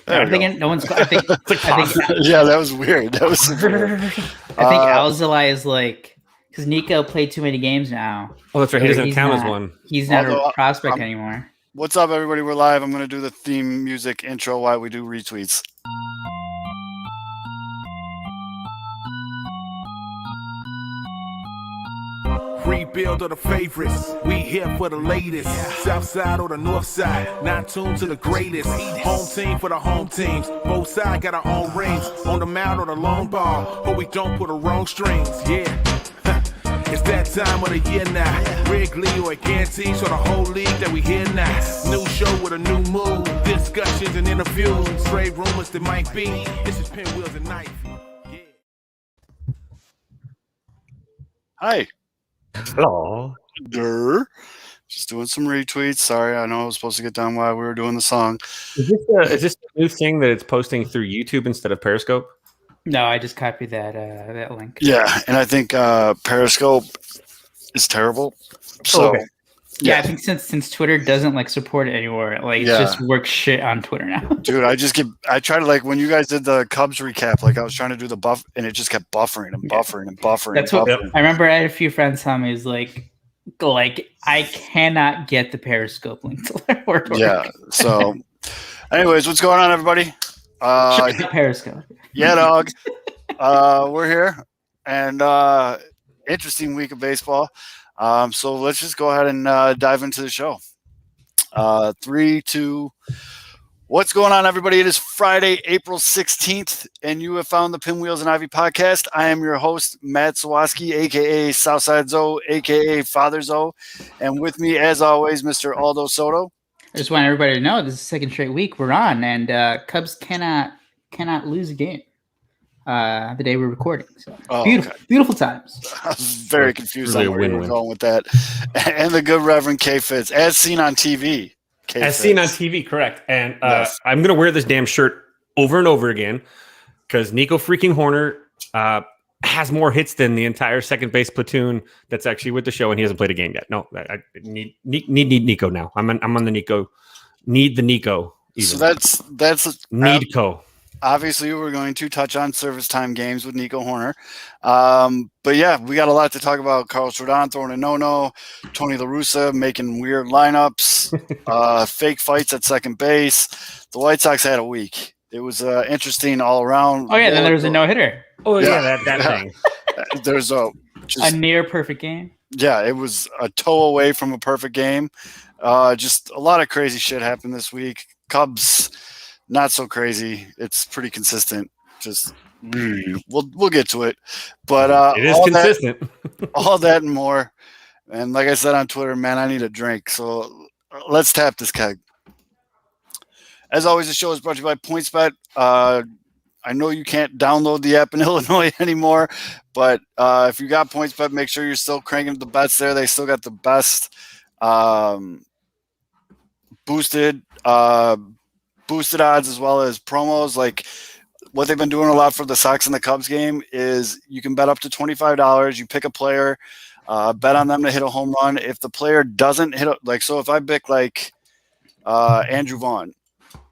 I'm thinking no one's. I think. Yeah, that was weird. That was super weird. I think Alzolay is like because Nico played too many games now. Oh, that's right. He doesn't count as one. He's not a prospect anymore. What's up, everybody? We're live. I'm going to do the theme music intro while we do retweets. Rebuild of the favorites. We here for the latest. South side or the north side. Not tuned to the greatest. Home team for the home teams. Both sides got our own rings. On the mound or the long ball. But we don't put the wrong strings. Yeah. It's that time of the year now. Wrigley or Gantes or the whole league that we hear now. New show with a new mood. Discussions and interviews. Trade rumors that might be. This is Pinwheels and Knife. Yeah. Hi. Hello. Just doing some retweets. Sorry, I know I was supposed to get done while we were doing the song. Is this a new thing that it's posting through YouTube instead of Periscope? No, I just copied that link. Yeah, and I think Periscope is terrible. So okay. Yeah, I think since Twitter doesn't like support it anymore, like it just works shit on Twitter now. Dude, I tried to like when you guys did the Cubs recap, like I was trying to do the buff and it just kept buffering and buffering and buffering. That's what I remember. I had a few friends tell me is like I cannot get the Periscope link to work. Yeah. So, anyways, what's going on, everybody? Periscope. Yeah, dog. We're here, and interesting week of baseball. So let's just go ahead and dive into the show. 3, 2. What's going on, everybody? It is Friday, April 16th, and you have found the Pinwheels and Ivy podcast. I am your host, Matt Sawaski, a.k.a. Southside Zoe, a.k.a. Father Zoe. And with me, as always, Mr. Aldo Soto. I just want everybody to know this is the second straight week we're on, and Cubs cannot lose a game the day we're recording. So beautiful times. I was very confused on where you were going with that. And the good Reverend K. Fitz, as seen on TV. Seen on TV, correct. And yes. I'm going to wear this damn shirt over and over again because Nico freaking Horner has more hits than the entire second base platoon that's actually with the show, and he hasn't played a game yet. No, I need Nico now. I'm on the Nico. Need the Nico. Even. So that's Nico. Obviously, we're going to touch on service time games with Nico Horner. But yeah, we got a lot to talk about. Carlos Rodon throwing a no-no, Tony La Russa making weird lineups, fake fights at second base. The White Sox had a week. It was interesting all around. Oh, yeah, then there was a no-hitter. Oh, yeah, that thing. There's a near perfect game. Yeah, it was a toe away from a perfect game. Just a lot of crazy shit happened this week. Cubs, not so crazy. It's pretty consistent. Just we'll get to it. But it is consistent. All that and more. And like I said on Twitter, man, I need a drink. So let's tap this keg. As always, the show is brought to you by PointsBet. I know you can't download the app in Illinois anymore, but if you got PointsBet, make sure you're still cranking the bets there. They still got the best boosted odds as well as promos. Like what they've been doing a lot for the Sox and the Cubs game is you can bet up to $25. You pick a player, bet on them to hit a home run. If the player doesn't hit so if I pick Andrew Vaughn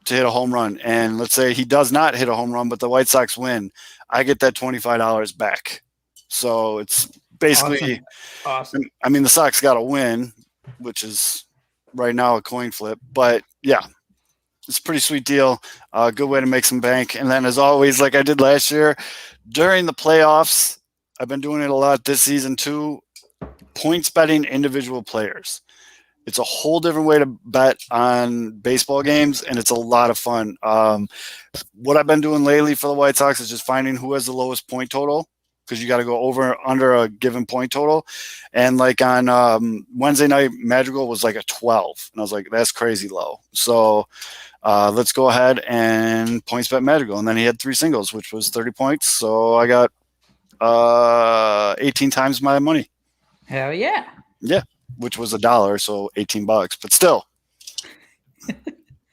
to hit a home run, and let's say he does not hit a home run, but the White Sox win, I get that $25 back. So it's basically awesome. I mean, the Sox got to win, which is right now a coin flip, but yeah, it's a pretty sweet deal. Good way to make some bank. And then as always, like I did last year, during the playoffs, I've been doing it a lot this season too, points betting individual players. It's a whole different way to bet on baseball games, and it's a lot of fun. What I've been doing lately for the White Sox is just finding who has the lowest point total, because you got to go over under a given point total. And like on Wednesday night, Madrigal was like a 12. And I was like, that's crazy low. So let's go ahead and points bet Madrigal. And then he had 3 singles, which was 30 points. So I got 18 times my money. Hell yeah. Yeah. Which was $1, so $18, but still,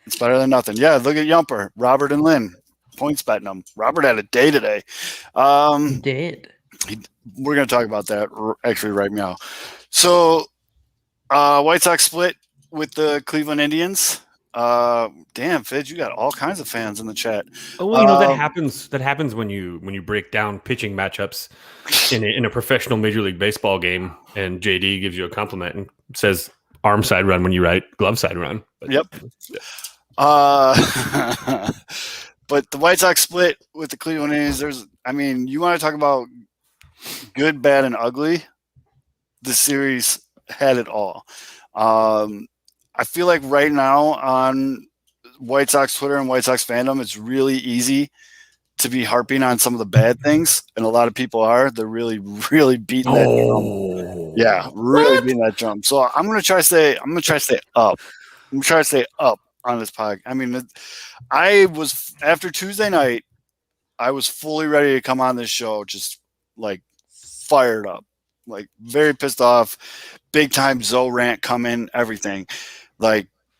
it's better than nothing. Yeah, look at Yumper, Robert and Lynn, points betting them. Robert had a day today. He did. We're going to talk about that actually right now. So, White Sox split with the Cleveland Indians. Damn, Fidge, you got all kinds of fans in the chat. Oh, well, you know, that happens. That happens when you break down pitching matchups in a professional Major League Baseball game, and JD gives you a compliment and says arm side run when you write glove side run. But, yep. Yeah. But the White Sox split with the Cleveland Indians. You want to talk about good, bad, and ugly? The series had it all. I feel like right now on White Sox Twitter and White Sox fandom, it's really easy to be harping on some of the bad things, and a lot of people are. They're really, really beating that drum. Yeah, really beating that drum. So I'm gonna try to stay up. I'm gonna try to stay up on this podcast. I was after Tuesday night, I was fully ready to come on this show, just like fired up, like very pissed off, big time Zoe rant coming, everything.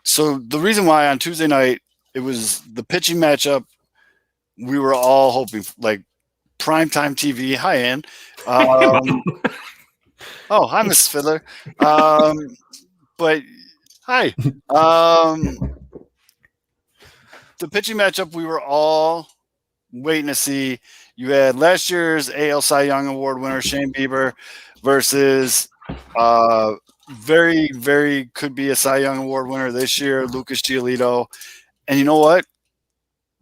So the reason why on Tuesday night it was the pitching matchup, we were all hoping for, like primetime TV. Hi, Ann. Oh, hi, Mrs. Fiddler. But hi. The pitching matchup we were all waiting to see. You had last year's AL Cy Young Award winner Shane Bieber versus very, very could be a Cy Young Award winner this year, Lucas Giolito. And you know what?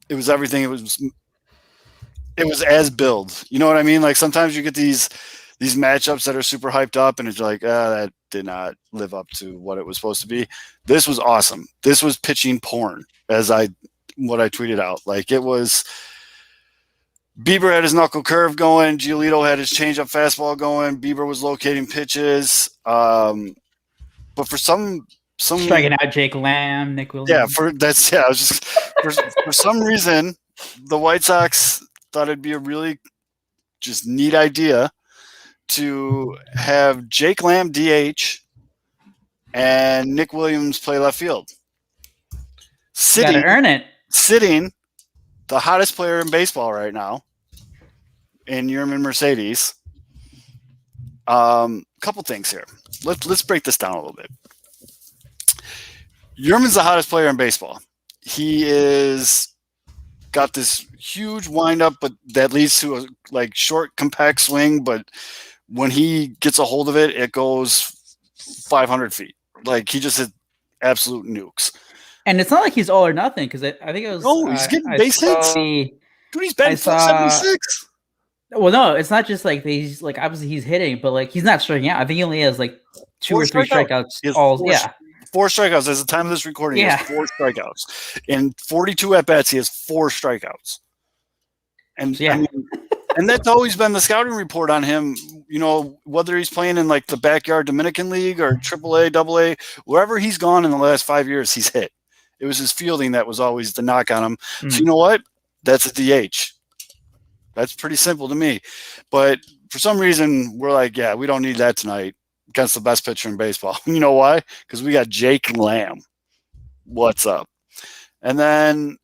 It was everything. It was as billed. You know what I mean? Like sometimes you get these matchups that are super hyped up, and it's like, that did not live up to what it was supposed to be. This was awesome. This was pitching porn, what I tweeted out. Like it was. Bieber had his knuckle curve going. Giolito had his changeup fastball going. Bieber was locating pitches. But for some striking out Jake Lamb, Nick Williams. Yeah, for some reason, the White Sox thought it'd be a really just neat idea to have Jake Lamb DH and Nick Williams play left field. Gotta earn it. Sitting the hottest player in baseball right now in Yerman Mercedes. Couple things here. Let's break this down a little bit. Yerman's the hottest player in baseball. He is got this huge windup, but that leads to a short, compact swing. But when he gets a hold of it, it goes 500 feet. Like he just hit absolute nukes. And it's not like he's all or nothing, because I think it was. Oh, he's getting base hits. Dude, he's batting 476. Well, no, it's not just like he's like obviously he's hitting, but like he's not striking out. I think he only has like two or three strikeouts. Four strikeouts. As the time of this recording, he has 4 strikeouts. In 42 at bats, he has 4 strikeouts. And and that's always been the scouting report on him. You know, whether he's playing in like the backyard Dominican League or AAA, AA, wherever he's gone in the last 5 years, he's hit. It was his fielding that was always the knock on him. Mm-hmm. So you know what? That's a DH. That's pretty simple to me. But for some reason, we're like, yeah, we don't need that tonight against the best pitcher in baseball. You know why? Because we got Jake Lamb. What's up? And then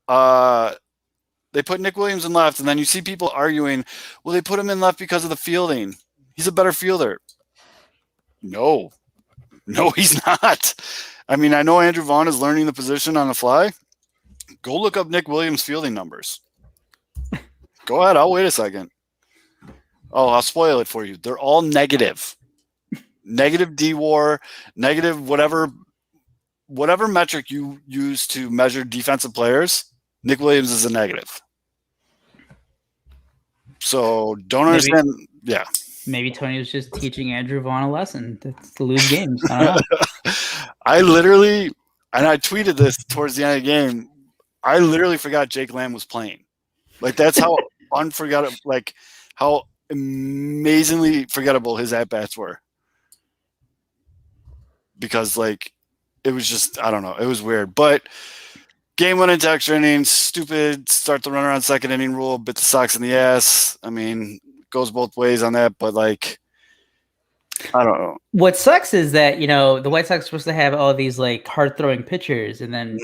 they put Nick Williams in left, and then you see people arguing, well, they put him in left because of the fielding. He's a better fielder. No, he's not. I mean, I know Andrew Vaughn is learning the position on the fly. Go look up Nick Williams' fielding numbers. Go ahead. I'll wait a second. Oh, I'll spoil it for you. They're all negative. Negative D-WAR, negative whatever metric you use to measure defensive players, Nick Williams is a negative. So don't understand. Yeah. Maybe Tony was just teaching Andrew Vaughn a lesson to lose games. I don't know. I literally, and I tweeted this towards the end of the game, I literally forgot Jake Lamb was playing. Like, that's how unforgettable, like, how amazingly forgettable his at-bats were. Because, like, it was just, I don't know, it was weird. But game went into extra innings, stupid start the runner on second inning rule, bit the Sox in the ass. I mean, goes both ways on that, but, like, I don't know. What sucks is that, you know, the White Sox are supposed to have all these like hard throwing pitchers, and then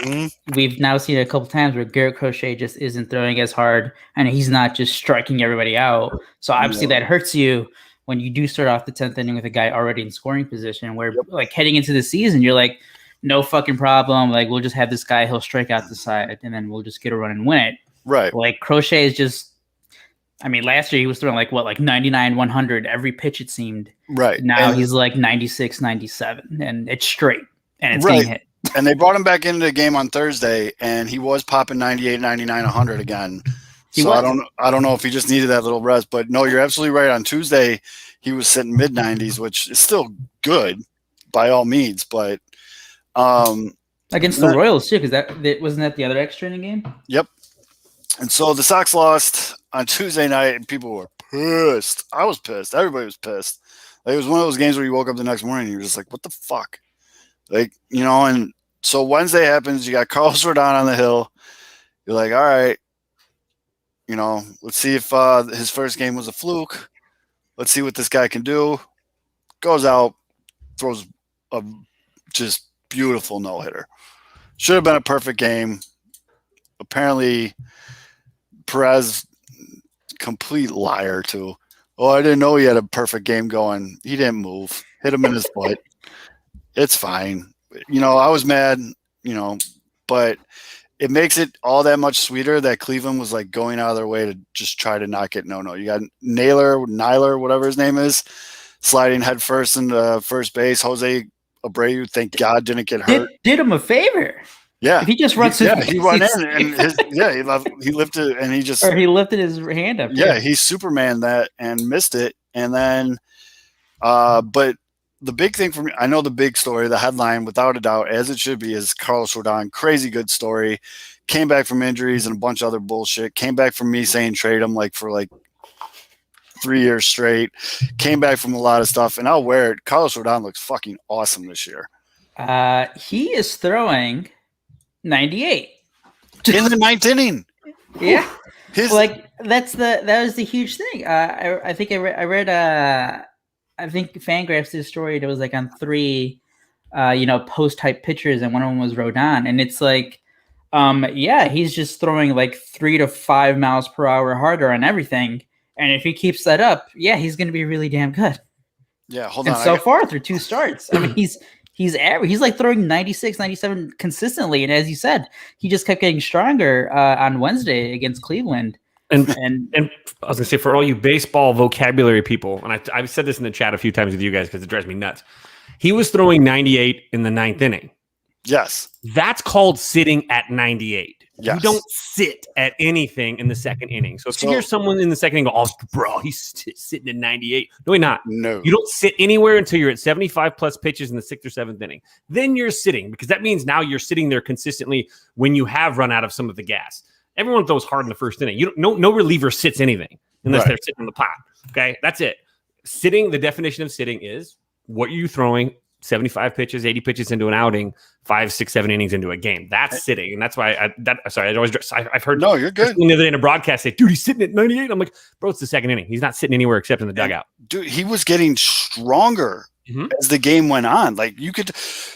we've now seen it a couple times where Garrett Crochet just isn't throwing as hard, and he's not just striking everybody out. So obviously that hurts you when you do start off the 10th inning with a guy already in scoring position, where like heading into the season, you're like, no fucking problem. Like, we'll just have this guy, he'll strike out the side, and then we'll just get a run and win it. Right. Like, Crochet is just, I mean, last year he was throwing like 99, 100 every pitch, it seemed. Right. Now he's like 96, 97, and it's straight, and it's getting hit. And they brought him back into the game on Thursday, and he was popping 98, 99, 100 again. So I don't know if he just needed that little rest. But no, you're absolutely right. On Tuesday, he was sitting mid-90s, which is still good by all means. But against the Royals too, because that wasn't that the other extra inning game. Yep. And so the Sox lost on Tuesday night, and people were pissed. I was pissed. Everybody was pissed. Like, it was one of those games where you woke up the next morning and you're just like, what the fuck? Like, and so Wednesday happens. You got Carlos Rodon on the hill. You're like, all right, let's see if his first game was a fluke. Let's see what this guy can do. Goes out, throws a just beautiful no-hitter. Should have been a perfect game. Apparently, Perez, complete liar too. Oh, I didn't know he had a perfect game going. He didn't move. Hit him in his butt. It's fine. I was mad, but it makes it all that much sweeter that Cleveland was like going out of their way to just try to not get no. You got Nyler, whatever his name is, sliding head first into first base. Jose Abreu, thank God, didn't get hurt. Did him a favor. Yeah, if he just runs. He went in and he lifted and he lifted his hand up. Yeah, he Superman that and missed it, and then, but the big thing for me, I know the big story, the headline, without a doubt, as it should be, is Carlos Rodon. Crazy good story. Came back from injuries and a bunch of other bullshit. Came back from me saying trade him for 3 years straight. Came back from a lot of stuff, and I'll wear it. Carlos Rodon looks fucking awesome this year. He is throwing 98 in the ninth inning. Yeah, that was the huge thing. I think I read. I think Fangraphs did a story that was like on 3, post type pitchers, and one of them was Rodon, and it's like, he's just throwing like 3 to 5 miles per hour harder on everything, and if he keeps that up, he's going to be really damn good. Yeah, hold on. And so far through 2 starts, I mean, he's average. He's like throwing 96, 97 consistently, and as you said, he just kept getting stronger on Wednesday against Cleveland. And I was gonna say, for all you baseball vocabulary people, and I've said this in the chat a few times with you guys because it drives me nuts. He was throwing 98 in the 9th inning. Yes, that's called sitting at 98. Yes. You don't sit at anything in the 2nd inning. So if you hear someone in the 2nd inning go, "Oh, bro, he's sitting at 98," no, he's not. No, you don't sit anywhere until you're at 75 plus pitches in the 6th or 7th inning. Then you're sitting, because that means now you're sitting there consistently when you have run out of some of the gas. Everyone throws hard in the 1st inning. No reliever sits anything unless they're sitting in the pot. Okay, that's it. Sitting, the definition of sitting is what are you throwing 75 pitches, 80 pitches into an outing, 5, 6, 7 innings into a game. That's sitting, and that's why I've heard. No, you're good. The other day in a broadcast say, "Dude, he's sitting at 98." I'm like, bro, it's the 2nd inning. He's not sitting anywhere except in the dugout. Dude, he was getting stronger as the game went on. Like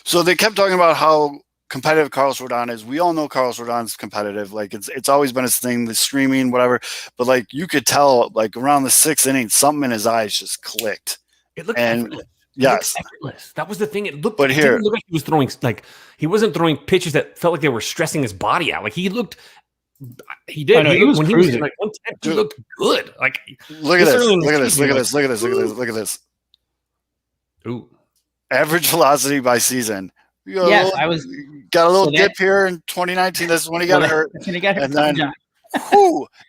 so they kept talking about how competitive Carlos Rodon is. We all know Carlos Rodon's competitive. Like it's always been his thing, the streaming, whatever. But like you could tell, like around the 6th inning, something in his eyes just clicked. It looked effortless. Yes, effortless. That was the thing. It looked. But here, it didn't look like he was throwing he wasn't throwing pitches that felt like they were stressing his body out. Like he looked. He did. He was when cruising. He was like 110. He looked good. Like look at this. Look at this. Ooh. Average velocity by season. Yes, got a little dip here in 2019. This is when he got hurt. And then,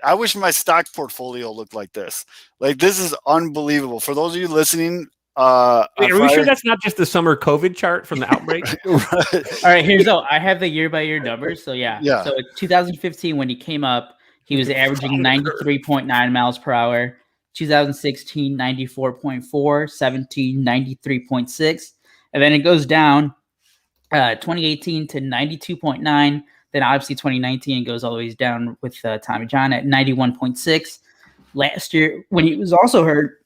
I wish my stock portfolio looked like this. Like, this is unbelievable. For those of you listening, are we sure that's not just the summer COVID chart from the outbreak? Right. All right, I have the year-by-year numbers. So, yeah. So, in 2015, when he came up, he was averaging 93.9 miles per hour. 2016, 94.4. 17, 93.6. And then it goes down. 2018 to 92.9. Then obviously 2019 goes all the way down with Tommy John at 91.6. Last year, when he was also hurt,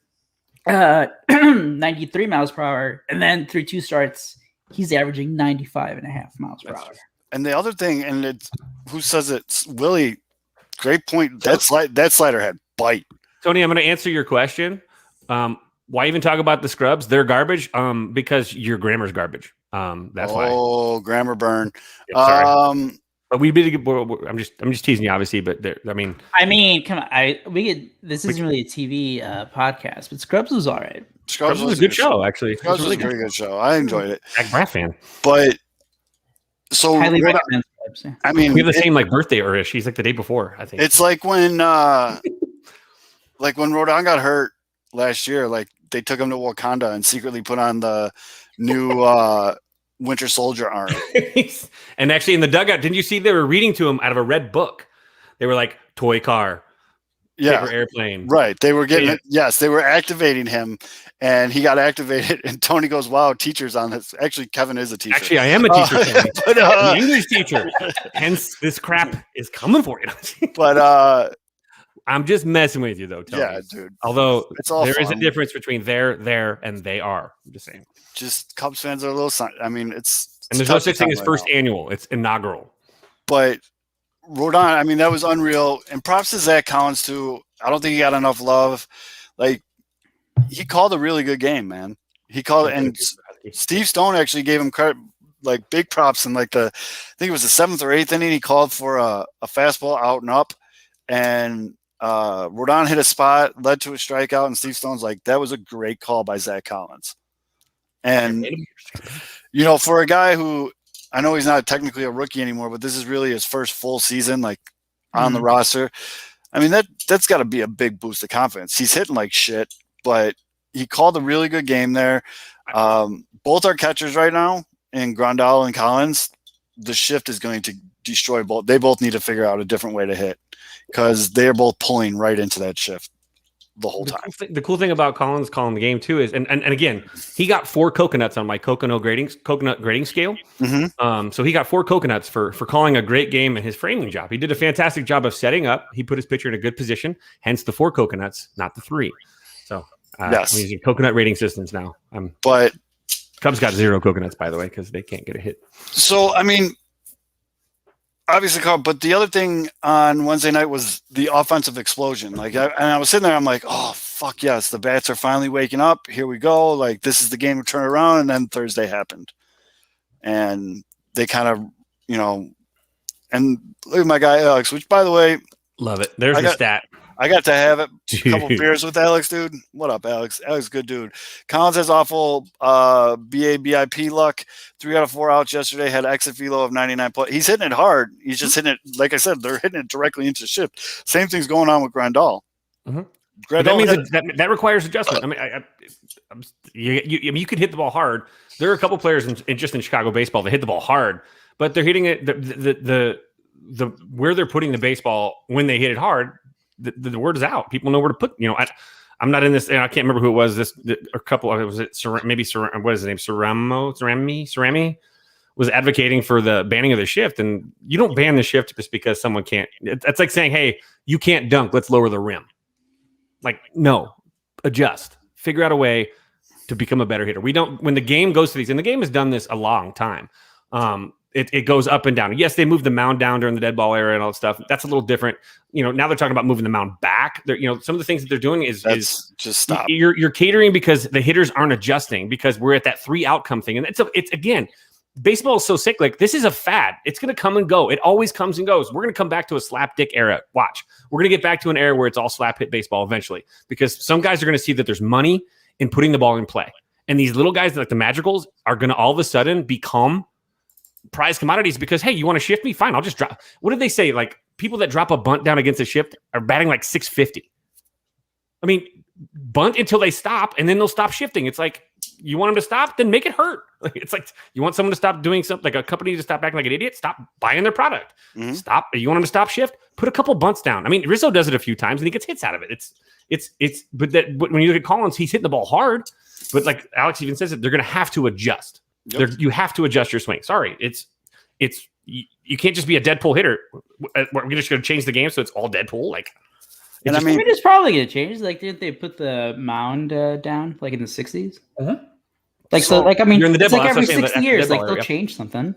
93 miles per hour. And then through 2 starts, he's averaging 95.5 miles per hour. And the other thing, and it's who says it's Willie, great point. That slider had bite. Tony, I'm going to answer your question. Why even talk about the scrubs? They're garbage because your grammar's garbage. That's why. Oh, grammar burn. Yeah, sorry. But we did. I'm just teasing you, obviously. But I mean, come on. This isn't really a TV podcast, but Scrubs was all right. Scrubs was a good show, actually. Scrubs was a very good show. I enjoyed it. Zach Braff fan. But so highly recommend Scrubs. Yeah. I mean, we have the same like birthday or she's like the day before. I think it's like when Rodon got hurt last year. Like they took him to Wakanda and secretly put on the new Winter Soldier arm. And actually in the dugout, didn't you see they were reading to him out of a red book? They were like toy car, paper airplane. Right. They were getting yes, they were activating him and he got activated and Tony goes, wow, teacher's on this. Actually, Kevin is a teacher. Actually, I am a teacher, but an English teacher. Hence this crap is coming for you. But I'm just messing with you though, Tony. Yeah, dude. Although there fun. Is a difference between there, and they are. I'm just saying. Just Cubs fans are a little. I mean, it's and there's no such thing as first annual. It's inaugural. But Rodon, I mean, that was unreal. And props to Zach Collins too. I don't think he got enough love. Like he called a really good game, man. He called it, and Steve Stone actually gave him credit, like big props in like I think it was the 7th or 8th inning. He called for a fastball out and up, and Rodon hit a spot, led to a strikeout, and Steve Stone's like, that was a great call by Zach Collins. And, you know, for a guy who, I know he's not technically a rookie anymore, but this is really his first full season, like on the roster. I mean, that's got to be a big boost of confidence. He's hitting like shit, but he called a really good game there. Both our catchers right now, in Grandal and Collins, the shift is going to destroy both. They both need to figure out a different way to hit because they're both pulling right into that shift the whole time. The cool thing about Collins calling the game too is, and again, he got 4 coconuts on my coconut grading scale. So he got 4 coconuts for calling a great game and his framing job. He did a fantastic job of setting up. He put his pitcher in a good position, hence the 4 coconuts, not the 3. So yes, I'm using coconut rating systems now. But Cubs got 0 coconuts, by the way, because they can't get a hit. So I mean, obviously, but the other thing on Wednesday night was the offensive explosion. Like, I was sitting there, I'm like, oh, fuck yes, the bats are finally waking up. Here we go. Like, this is the game to turn around. And then Thursday happened. And they kind of, you know, and look at my guy, Alex, which, by the way, love it. There's the stat. I got to have a couple beers with Alex, dude. What up, Alex? Alex, good dude. Collins has awful BIP luck. 3 out of 4 outs yesterday. Had exit velo of 99. He's hitting it hard. He's just hitting it. Like I said, they're hitting it directly into shift. Same thing's going on with Grandal. But that means that requires adjustment. I mean, you could hit the ball hard. There are a couple players just in Chicago baseball that hit the ball hard, but they're hitting it the where they're putting the baseball when they hit it hard. The word is out. People know where to put. You know, I'm not in this. And I can't remember who it was. A couple. Was it maybe what is his name? Cerami was advocating for the banning of the shift. And you don't ban the shift just because someone can't. It's like saying, hey, you can't dunk. Let's lower the rim. Like, no, adjust. Figure out a way to become a better hitter. We don't. When the game goes to these, and the game has done this a long time. It goes up and down. Yes, they moved the mound down during the dead ball era and all that stuff. That's a little different. You know, now they're talking about moving the mound back. You know, some of the things that they're doing is just stop. You're catering because the hitters aren't adjusting because we're at that 3 outcome thing. And it's again, baseball is so sick. Like, this is a fad. It's going to come and go. It always comes and goes. We're going to come back to a slap dick era. Watch. We're going to get back to an era where it's all slap hit baseball eventually because some guys are going to see that there's money in putting the ball in play. And these little guys like the Madrigals are going to all of a sudden become prize commodities because, hey, you want to shift me? Fine, I'll just drop. What did they say? Like, people that drop a bunt down against a shift are batting like 650. I mean, bunt until they stop, and then they'll stop shifting. It's like, you want them to stop? Then make it hurt. It's like, you want someone to stop doing something, like a company to stop acting like an idiot? Stop buying their product. Stop. You want them to stop shift? Put a couple bunts down. I mean, Rizzo does it a few times, and he gets hits out of it. But when you look at Collins, he's hitting the ball hard. But like Alex even says it, they're going to have to adjust. Yep. You have to adjust your swing. Sorry, you can't just be a dead pull hitter. We're just going to change the game so it's all dead pull. Like, I mean, it's probably going to change. Like, didn't they put the mound down like in the 60s? Like, so I mean, it's like every 6 years, like they'll change something.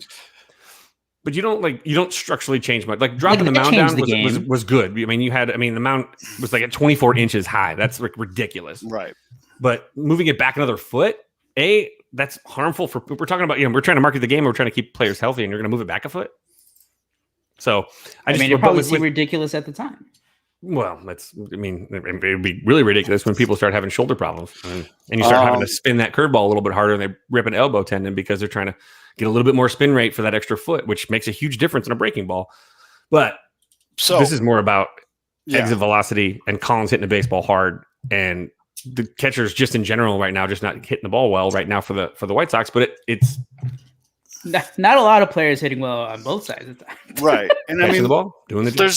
But you don't structurally change much. Like dropping the mound down was good. I mean, the mound was like at 24 inches high. That's like ridiculous. Right. But moving it back another foot, that's harmful for. We're talking about we're trying to market the game. We're trying to keep players healthy, and you're going to move it back a foot. So I mean, it probably seemed ridiculous at the time. Well, it'd be really ridiculous when people start having shoulder problems and you start having to spin that curveball a little bit harder and they rip an elbow tendon because they're trying to get a little bit more spin rate for that extra foot, which makes a huge difference in a breaking ball. But this is more about exit velocity and Collins hitting the baseball hard and the catchers just in general right now just not hitting the ball well right now for the White Sox. But it's not a lot of players hitting well on both sides of the time. Right. And I mean, the ball, doing the job.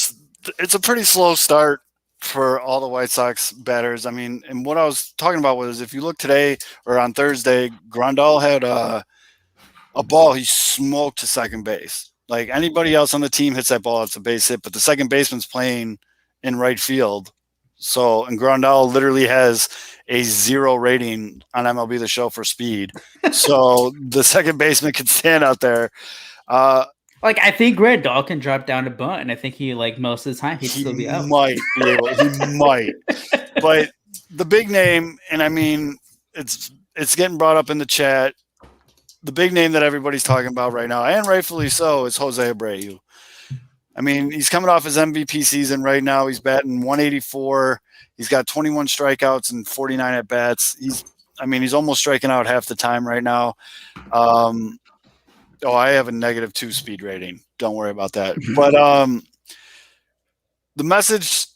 It's a pretty slow start for all the White Sox batters. I mean, and what I was talking about was if you look today or on Thursday, Grandal had a ball he smoked to second base. Like anybody else on the team hits that ball, it's a base hit, but the second baseman's playing in right field. So, and Grandal literally has a 0 rating on MLB The Show for speed. So the second baseman can stand out there. I think Grandal can drop down to bunt, and I think he most of the time he'd still be out. He might. But the big name, and I mean, it's getting brought up in the chat. The big name that everybody's talking about right now, and rightfully so, is Jose Abreu. I mean, he's coming off his MVP season right now. He's batting 184. He's got 21 strikeouts and 49 at bats. He's almost striking out half the time right now. I have a -2 speed rating. Don't worry about that. But the message,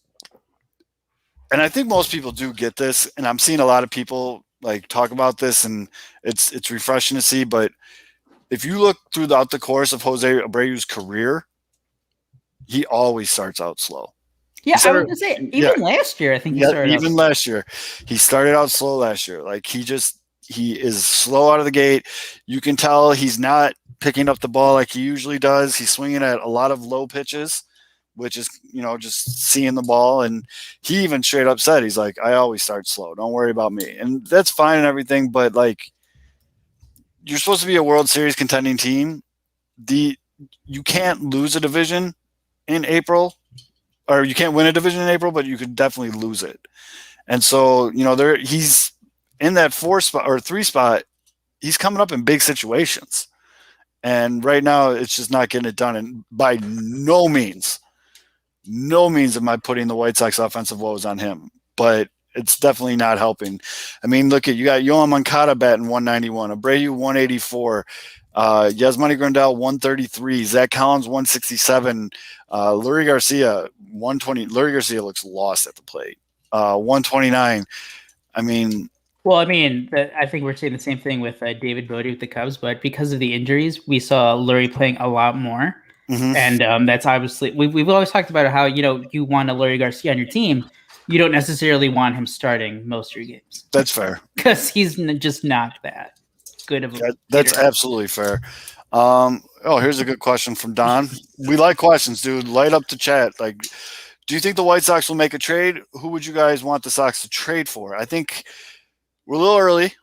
and I think most people do get this, and I'm seeing a lot of people talk about this, and it's refreshing to see. But if you look throughout the course of Jose Abreu's career, he always starts out slow. Yeah, I was going to say, even last year, I think he started out slow. Last year. He started out slow last year. He is slow out of the gate. You can tell he's not picking up the ball like he usually does. He's swinging at a lot of low pitches, which is, just seeing the ball. And he even straight up said, he's like, I always start slow. Don't worry about me. And that's fine and everything. But you're supposed to be a World Series contending team. You can't lose a division in April, or you can't win a division in April, but you could definitely lose it. And so, he's in that 4 spot or 3 spot. He's coming up in big situations. And right now it's just not getting it done. And by no means am I putting the White Sox offensive woes on him, but it's definitely not helping. I mean, look you got Yohan Moncada batting 191, Abreu 184, Yasmani Grandal 133, Zach Collins 167, Lurie Garcia 120. Lurie Garcia looks lost at the plate. 129. I think we're saying the same thing with David Bodie with the Cubs, but because of the injuries, we saw Lurie playing a lot more. Mm-hmm. And that's obviously we've always talked about how you want a Lurie Garcia on your team. You don't necessarily want him starting most of your games. That's fair because he's just not that good of a. That's absolutely fair. Here's a good question from Don. We like questions, dude. Light up the chat. Do you think the White Sox will make a trade? Who would you guys want the Sox to trade for? I think we're a little early.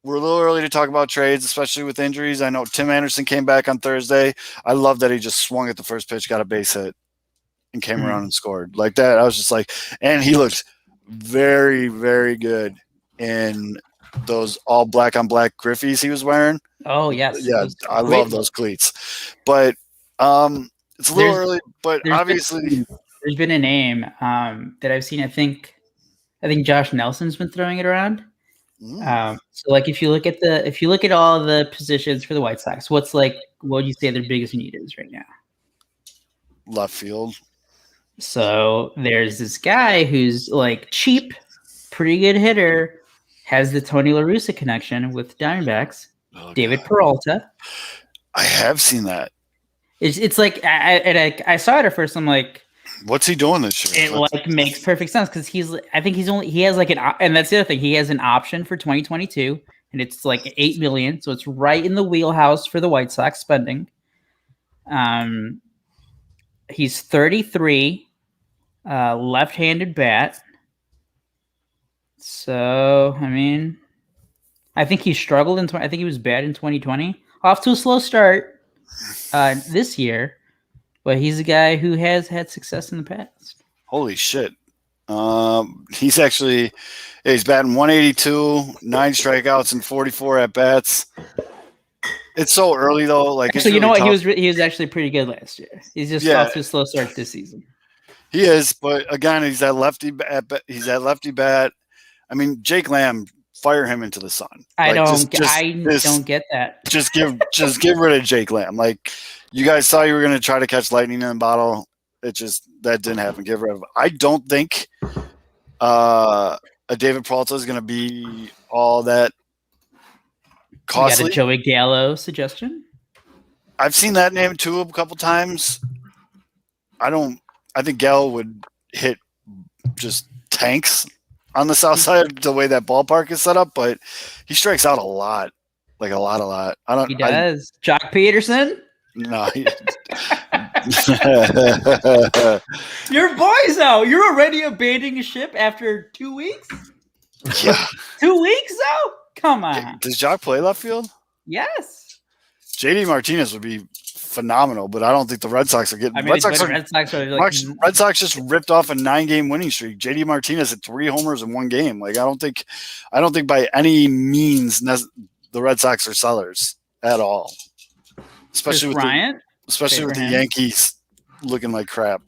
We're a little early to talk about trades, especially with injuries. I know Tim Anderson came back on Thursday. I love that he just swung at the first pitch, got a base hit, and came around and scored like that. I was just and he looked very, very good in those all black on black Griffies he was wearing. Oh, yes. Yeah, I love those cleats. But it's a little early, but obviously there's been a name that I've seen. I think Josh Nelson's been throwing it around. So if you look at all the positions for the White Sox, what would you say their biggest need is right now? Left field. So there's this guy who's cheap, pretty good hitter, has the Tony La Russa connection with Diamondbacks. David Peralta. I have seen that. It's I saw it at first. I'm like, what's he doing this year? It makes perfect sense because he has and that's the other thing. He has an option for 2022, and it's $8 million, so it's right in the wheelhouse for the White Sox spending. He's 33, left-handed bat. So I think he struggled I think he was bad in 2020. Off to a slow start this year. But he's a guy who has had success in the past. Holy shit. He's batting 182, 9 strikeouts and 44 at bats. It's so early though. Like, actually, you know what? He was actually pretty good last year. He's just off to a slow start this season. He is, but again, he's that lefty bat. I mean, Jake Lamb, fire him into the sun. I don't get that. Just get rid of Jake Lamb. Like, you guys saw you were going to try to catch lightning in a bottle. That didn't happen. Get rid of him. I don't think a David Peralta is going to be all that costly. You got a Joey Gallo suggestion? I've seen that name too a couple times. I think Gallo would hit just tanks on the south side the way that ballpark is set up, but he strikes out a lot. Like a lot. He does. Jock Peterson? No. Your boys though. You're already abandoning ship after 2 weeks? Yeah. 2 weeks though? Come on. Does Jock play left field? Yes. JD Martinez would be phenomenal, but I don't think the Red Sox are getting. Red Sox just ripped off a 9-game winning streak. JD Martinez had 3 homers in 1 game. Like, I don't think by any means the Red Sox are sellers at all. Especially with the Yankees looking like crap.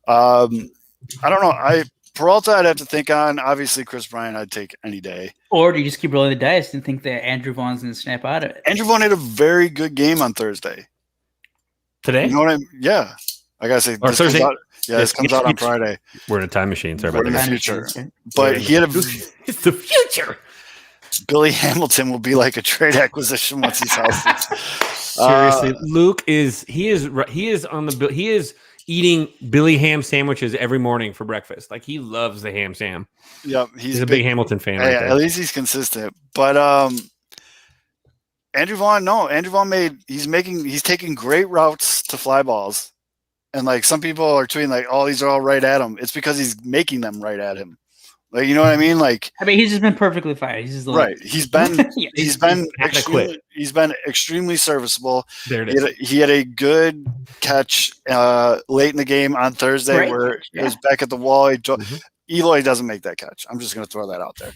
I don't know. Peralta, I'd have to think on. Obviously, Chris Bryant, I'd take any day. Or do you just keep rolling the dice and think that Andrew Vaughn's going to snap out of it? Andrew Vaughn had a very good game on Thursday. Today? You know what yeah. I gotta say, Thursday. This comes out on Friday. We're in a time machine. Sorry about in the that. future. But it's the future. Billy Hamilton will be like a trade acquisition once he's healthy. Seriously, Luke is eating Billy Ham sandwiches every morning for breakfast. Like, he loves the ham sam. Yep, he's a big Hamilton fan. Hey, at least he's consistent. But Andrew Vaughn, he's taking great routes to fly balls. And like, some people are tweeting like, oh, these are all right at him. It's because he's making them right at him. Like, you know what I mean? Like, he's just been perfectly fine. He's just right. He's been extremely serviceable. There it is. He had a good catch late in the game on Thursday where it was back at the wall. Eloy doesn't make that catch. I'm just going to throw that out there.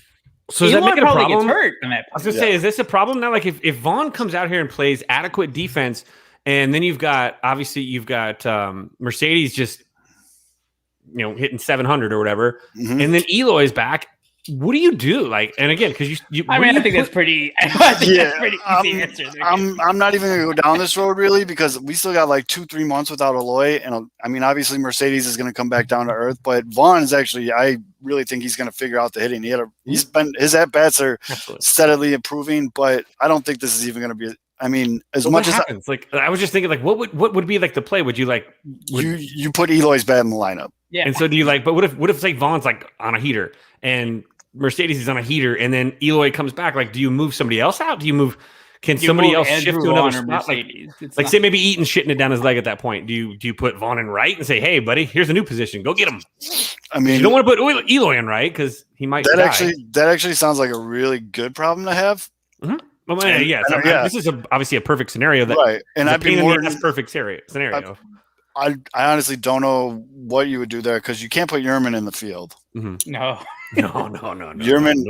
So does that make it a problem? Hurt I was going to say, is this a problem now? Like, if Vaughn comes out here and plays adequate defense, and then you've got Mercedes just hitting 700 or whatever, and then Eloy's back. What do you do? Like, and again, because I think that's pretty. I think that's pretty easy answer. I'm not even going to go down this road really, because we still got like 2-3 months without Eloy, and I mean, obviously Mercedes is going to come back down to earth, but Vaughn is actually, I really think he's going to figure out the hitting. His at bats are steadily improving, but I don't think this is even going to be. I mean, as much as I was just thinking, like, what would be like the play? Would you you put Eloy's bat in the lineup? Yeah. And so do you but what if like Vaughn's like on a heater and Mercedes is on a heater and then Eloy comes back? Like, do you move somebody else out? Can somebody else shift to another spot? Like say maybe Eaton's shitting it down his leg at that point. Do you put Vaughn in right and say, hey buddy, here's a new position, go get him? I mean, you don't want to put Eloy in right because he might die. That actually sounds like a really good problem to have. Mm-hmm. Well, this is obviously a perfect scenario. Right, and I'd be more that's perfect scenario. I honestly don't know what you would do there because you can't put Yerman in the field. Mm-hmm. No. Yerman.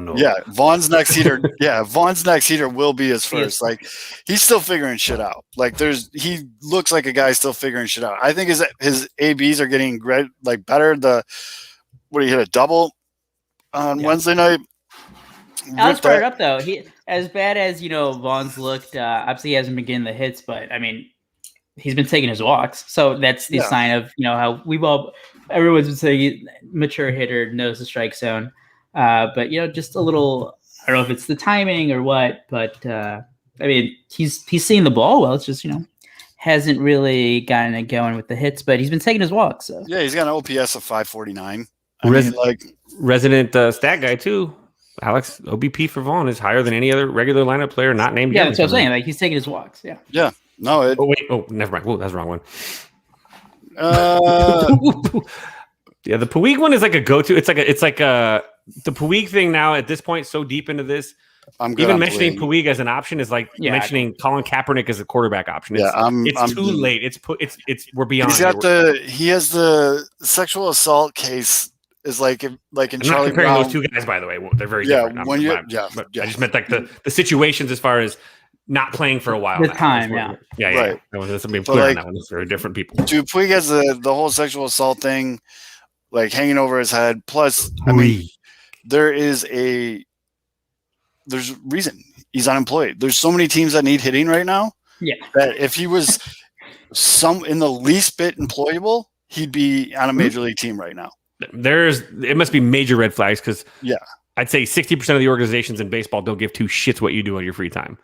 No. Yeah, Vaughn's next heater. Vaughn's next heater will be his first. Like, he's still figuring shit out. Like, he looks like a guy still figuring shit out. I think his ABs are getting better. He hit a double on Wednesday night. Alex brought it up though. He, as bad as Vaughn's looked, obviously he hasn't been getting the hits, but I mean, he's been taking his walks, so that's the sign of how everyone's been saying mature hitter knows the strike zone, but just a little. I don't know if it's the timing or what, but I mean, he's seeing the ball well. It's just hasn't really gotten it going with the hits, but he's been taking his walks. So yeah, he's got an OPS of 549. Resident stat guy too. Alex, OBP for Vaughn is higher than any other regular lineup player not named. Yeah, that's what I'm saying. Like, he's taking his walks. Yeah. Yeah. No. Never mind. Oh, that's the wrong one. Yeah, the Puig one is like a go-to. It's like the Puig thing now at this point. So deep into this, I'm good. Even mentioning Puig as an option is like Yeah, mentioning Colin Kaepernick as a quarterback option. Yeah, It's too late. It's we're beyond. He has the sexual assault case. Is like in I'm Charlie not comparing Brown. those two guys, by the way. They're very different. But I just meant like the situations as far as not playing for a while. The now. time, Right. Let's be But, clear on like, that one. It's very different people. Dude, Puig has the whole sexual assault thing, like hanging over his head. Plus, I mean, there's reason he's unemployed. There's so many teams that need hitting right now. Yeah. That if he was in the least bit employable, he'd be on a major league team right now. It must be major red flags because yeah, I'd say 60% of the organizations in baseball don't give two shits what you do on your free time,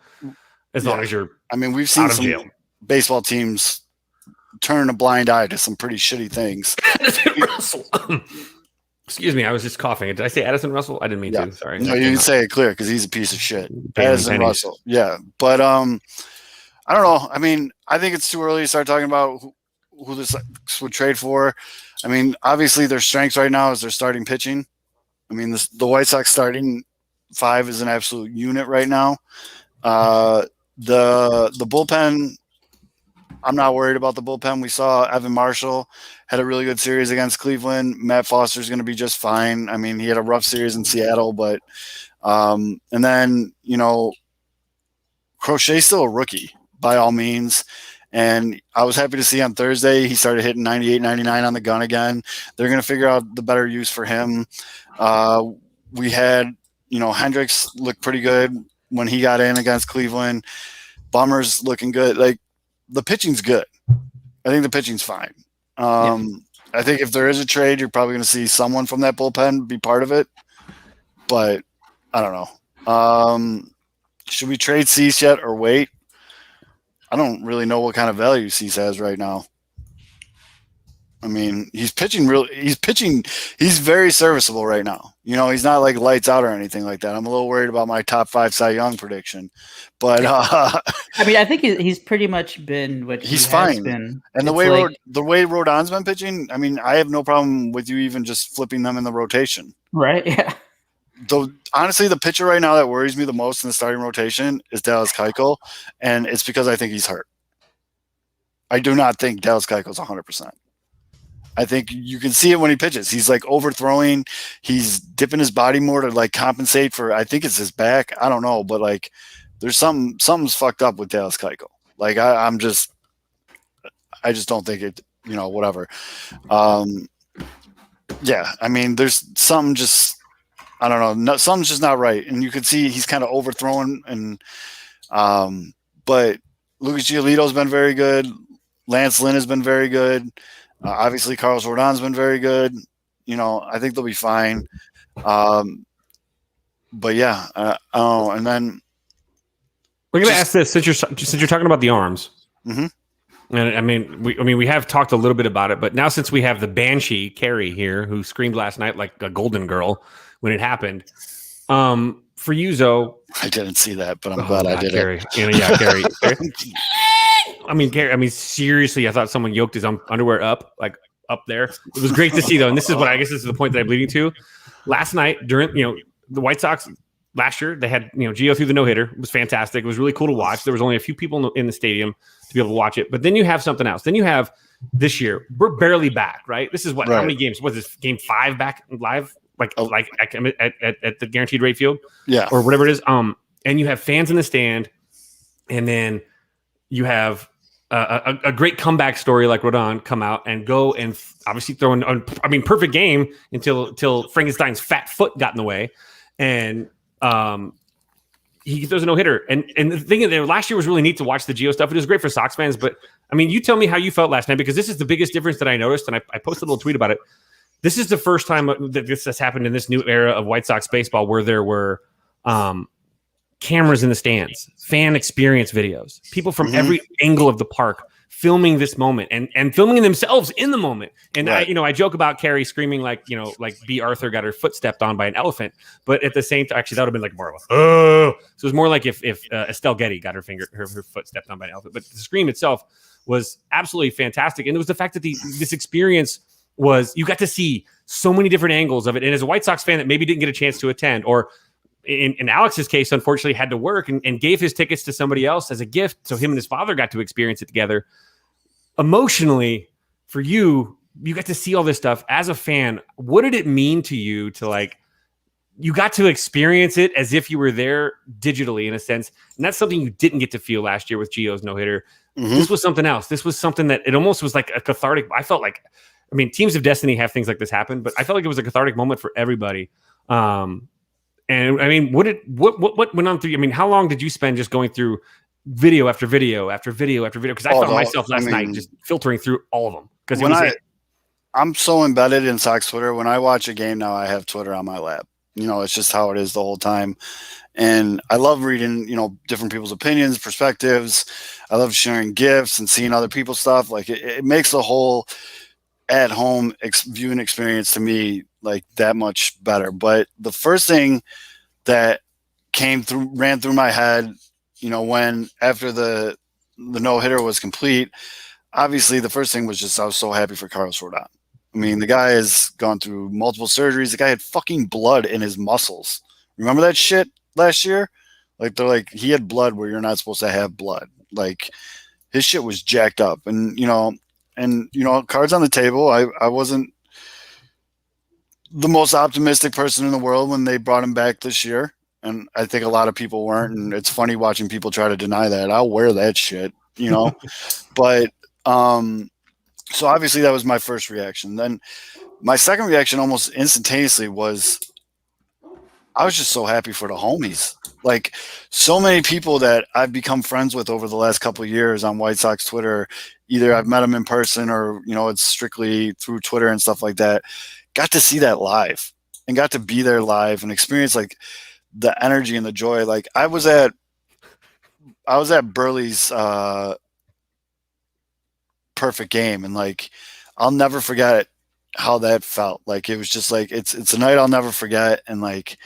as long as you're. I mean, we've seen some jail. Baseball teams turn a blind eye to some pretty shitty things. Addison Russell. Excuse me, I was just coughing. Did I say Addison Russell? I didn't mean to. Sorry. No, you can say it clear because he's a piece of shit. Addison Russell. Yeah, but I don't know. I mean, I think it's too early to start talking about who this would trade for. I mean, obviously their strengths right now is their starting pitching. I mean, the White Sox starting five is an absolute unit right now. The bullpen, I'm not worried about the bullpen. We saw Evan Marshall had a really good series against Cleveland. Matt Foster's going to be just fine. I mean, he had a rough series in Seattle, but and then, Crochet's still a rookie by all means. And I was happy to see on Thursday he started hitting 98, 99 on the gun again. They're going to figure out the better use for him. We had, Hendricks looked pretty good when he got in against Cleveland. Bummer's looking good. Like, the pitching's good. I think the pitching's fine. I think if there is a trade, you're probably going to see someone from that bullpen be part of it. But I don't know. Should we trade Cease yet or wait? I don't really know what kind of value Cease has right now. I mean, he's pitching. He's very serviceable right now. He's not like lights out or anything like that. I'm a little worried about my top 5 Cy Young prediction, but I mean, I think he's pretty much been what he's fine. Been. And the way Rodon's been pitching, I mean, I have no problem with you even just flipping them in the rotation. Right? Yeah. Though honestly, the pitcher right now that worries me the most in the starting rotation is Dallas Keuchel, and it's because I think he's hurt. I do not think Dallas Keuchel's 100%. I think you can see it when he pitches. He's like overthrowing. He's dipping his body more to like compensate for. I think it's his back. I don't know, but like, there's something's fucked up with Dallas Keuchel. Like I just don't think it. Whatever. Yeah, I mean, there's something just. I don't know. No, something's just not right, and you can see he's kind of overthrown. And but Lucas Giolito's been very good. Lance Lynn has been very good. Obviously, Carlos Rodon's been very good. I think they'll be fine. But yeah, and then we're gonna ask this since you're talking about the arms. Mm-hmm. And I mean, we have talked a little bit about it, but now since we have the Banshee Carrie here, who screamed last night like a golden girl when it happened, for you, Zoe, I didn't see that, but I'm glad I did Carrie. it. Carrie. I mean, Carrie. I mean, seriously, I thought someone yoked his underwear up there. It was great to see, though, and this is the point that I'm leading to. Last night, during the White Sox last year, they had Gio threw the no-hitter. It was fantastic. It was really cool to watch. There was only a few people in the stadium to be able to watch it. But then you have something else. Then you have this year. We're barely back, right? This is how many games? Was this game 5 back live? Like at the Guaranteed Rate Field, or whatever it is. And you have fans in the stand, and then you have a great comeback story like Rodon come out and go and obviously throw in. I mean, perfect game until Frankenstein's fat foot got in the way, and he throws a no hitter. And the thing is, last year was really neat to watch the Gio stuff. It was great for Sox fans, but I mean, you tell me how you felt last night, because this is the biggest difference that I noticed, and I posted a little tweet about it. This is the first time that this has happened in this new era of White Sox baseball where there were cameras in the stands, fan experience videos, people from every angle of the park filming this moment and filming themselves in the moment. And I joke about Carrie screaming like B. Arthur got her foot stepped on by an elephant, but at the same time, actually that would have been like more of a so it was more like if Estelle Getty got her foot stepped on by an elephant. But the scream itself was absolutely fantastic, and it was the fact that this experience was, you got to see so many different angles of it. And as a White Sox fan that maybe didn't get a chance to attend, or in Alex's case, unfortunately, had to work and gave his tickets to somebody else as a gift, so him and his father got to experience it together. Emotionally, for you, you got to see all this stuff as a fan. What did it mean to you to like? You got to experience it as if you were there digitally, in a sense, and that's something you didn't get to feel last year with Gio's no-hitter. This was something else. This was something that it almost was like a cathartic. I felt like, I mean, Teams of Destiny have things like this happen, but I felt like it was a cathartic moment for everybody. And I mean, what went on through? I mean, how long did you spend just going through video after video after video after video? Because I found myself last night just filtering through all of them. Because I'm so embedded in Sox Twitter. When I watch a game now, I have Twitter on my lap. You know, it's just how it is the whole time. And I love reading, you know, different people's opinions, perspectives. I love sharing GIFs and seeing other people's stuff. Like it makes the whole at-home viewing experience to me like that much better. But the first thing that ran through my head, you know, when after the no-hitter was complete, obviously the first thing was just I was so happy for Carlos Rodon. I mean, the guy has gone through multiple surgeries. The guy had fucking blood in his muscles. Remember that shit last year? Like they're like he had blood where you're not supposed to have blood. Like his shit was jacked up, and you know, cards on the table. I wasn't the most optimistic person in the world when they brought him back this year, and I think a lot of people weren't. And it's funny watching people try to deny that. I'll wear that shit, you know, but so obviously that was my first reaction. Then my second reaction almost instantaneously was I was just so happy for the homies. Like so many people that I've become friends with over the last couple of years on White Sox Twitter, either I've met them in person or, you know, it's strictly through Twitter and stuff like that, got to see that live and got to be there live and experience like the energy and the joy. Like I was at Burley's perfect game, and like I'll never forget how that felt. Like it was just like it's a night I'll never forget, and like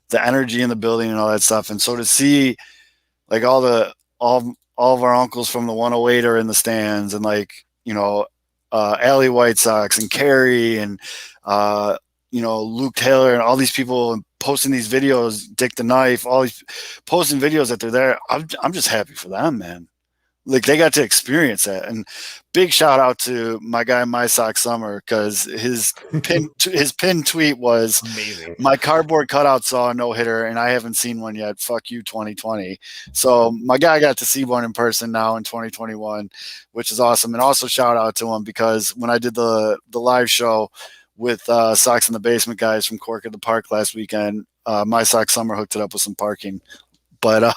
the energy in the building and all that stuff. And so to see like all of our uncles from the 108 are in the stands, and like, you know, Alley White Sox and Kerry and you know, Luke Taylor and all these people posting these videos, Dick the Knife, all these posting videos that they're there. I'm just happy for them, man. Like they got to experience that. And big shout out to my guy, My Sock Summer, because his pin tweet was amazing. My cardboard cutout saw a no-hitter and I haven't seen one yet. Fuck you, 2020. So my guy got to see one in person now in 2021, which is awesome. And also shout out to him because when I did the live show with Sox in the Basement guys from Cork at the Park last weekend, My Sock Summer hooked it up with some parking. But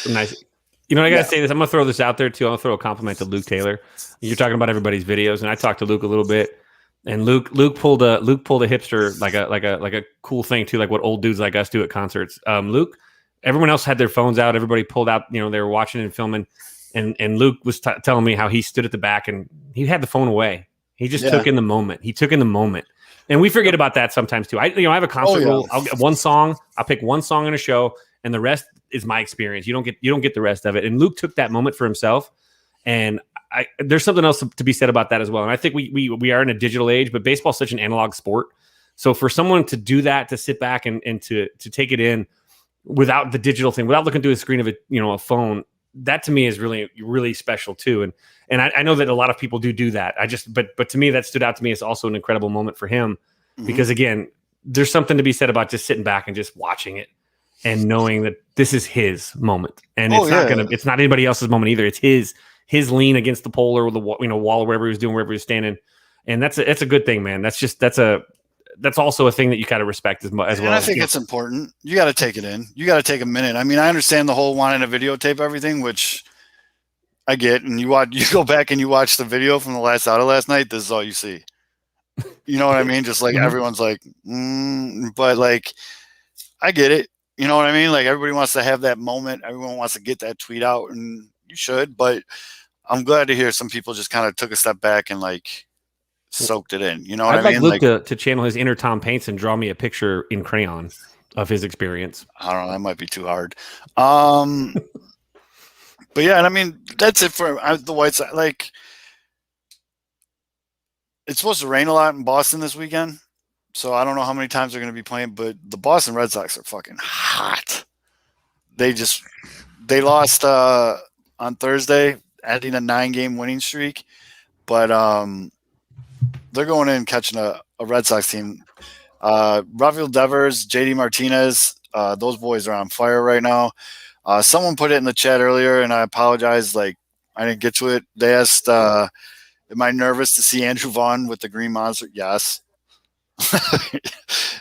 nice. You know, I got to say this. I'm going to throw this out there, too. I'm going to throw a compliment to Luke Taylor. You're talking about everybody's videos, and I talked to Luke a little bit. And Luke pulled a hipster, like a cool thing, too, like what old dudes like us do at concerts. Luke, everyone else had their phones out. Everybody pulled out, you know, they were watching and filming. And Luke was telling me how he stood at the back, and he had the phone away. He just took in the moment. He took in the moment. And we forget about that sometimes, too. I have a concert rule. I'll get one song. I'll pick one song in a show, and the rest is my experience. You don't get the rest of it. And Luke took that moment for himself. And there's something else to be said about that as well. And I think we are in a digital age, but baseball's such an analog sport. So for someone to do that, to sit back and to take it in without the digital thing, without looking through the screen of a phone, that to me is really, really special too. And I know that a lot of people do that. But to me, that stood out to me as also an incredible moment for him, because again, there's something to be said about just sitting back and just watching it and knowing that this is his moment, and it's not anybody else's moment either. It's his lean against the pole or the wall or wherever he was doing, wherever he was standing. And that's a good thing, man. That's also a thing that you got to respect as well. And I think it's important. You got to take it in. You got to take a minute. I mean, I understand the whole wanting to videotape everything, which I get. And you go back and you watch the video from the last out of last night. This is all you see. You know what I mean? Just like everyone's like, but like, I get it. You know what I mean? Like everybody wants to have that moment. Everyone wants to get that tweet out, and you should. But I'm glad to hear some people just kind of took a step back and like soaked it in. You know what I mean? I'd like Luke to channel his inner Tom Paints and draw me a picture in crayon of his experience. I don't know. That might be too hard. But yeah, and I mean, that's it for the White Sox. Like, it's supposed to rain a lot in Boston this weekend. So I don't know how many times they're going to be playing, but the Boston Red Sox are fucking hot. They lost on Thursday, ending a 9-game winning streak, but they're going in catching a Red Sox team. Rafael Devers, JD Martinez, those boys are on fire right now. Someone put it in the chat earlier, and I apologize. Like, I didn't get to it. They asked, am I nervous to see Andrew Vaughn with the Green Monster? Yes.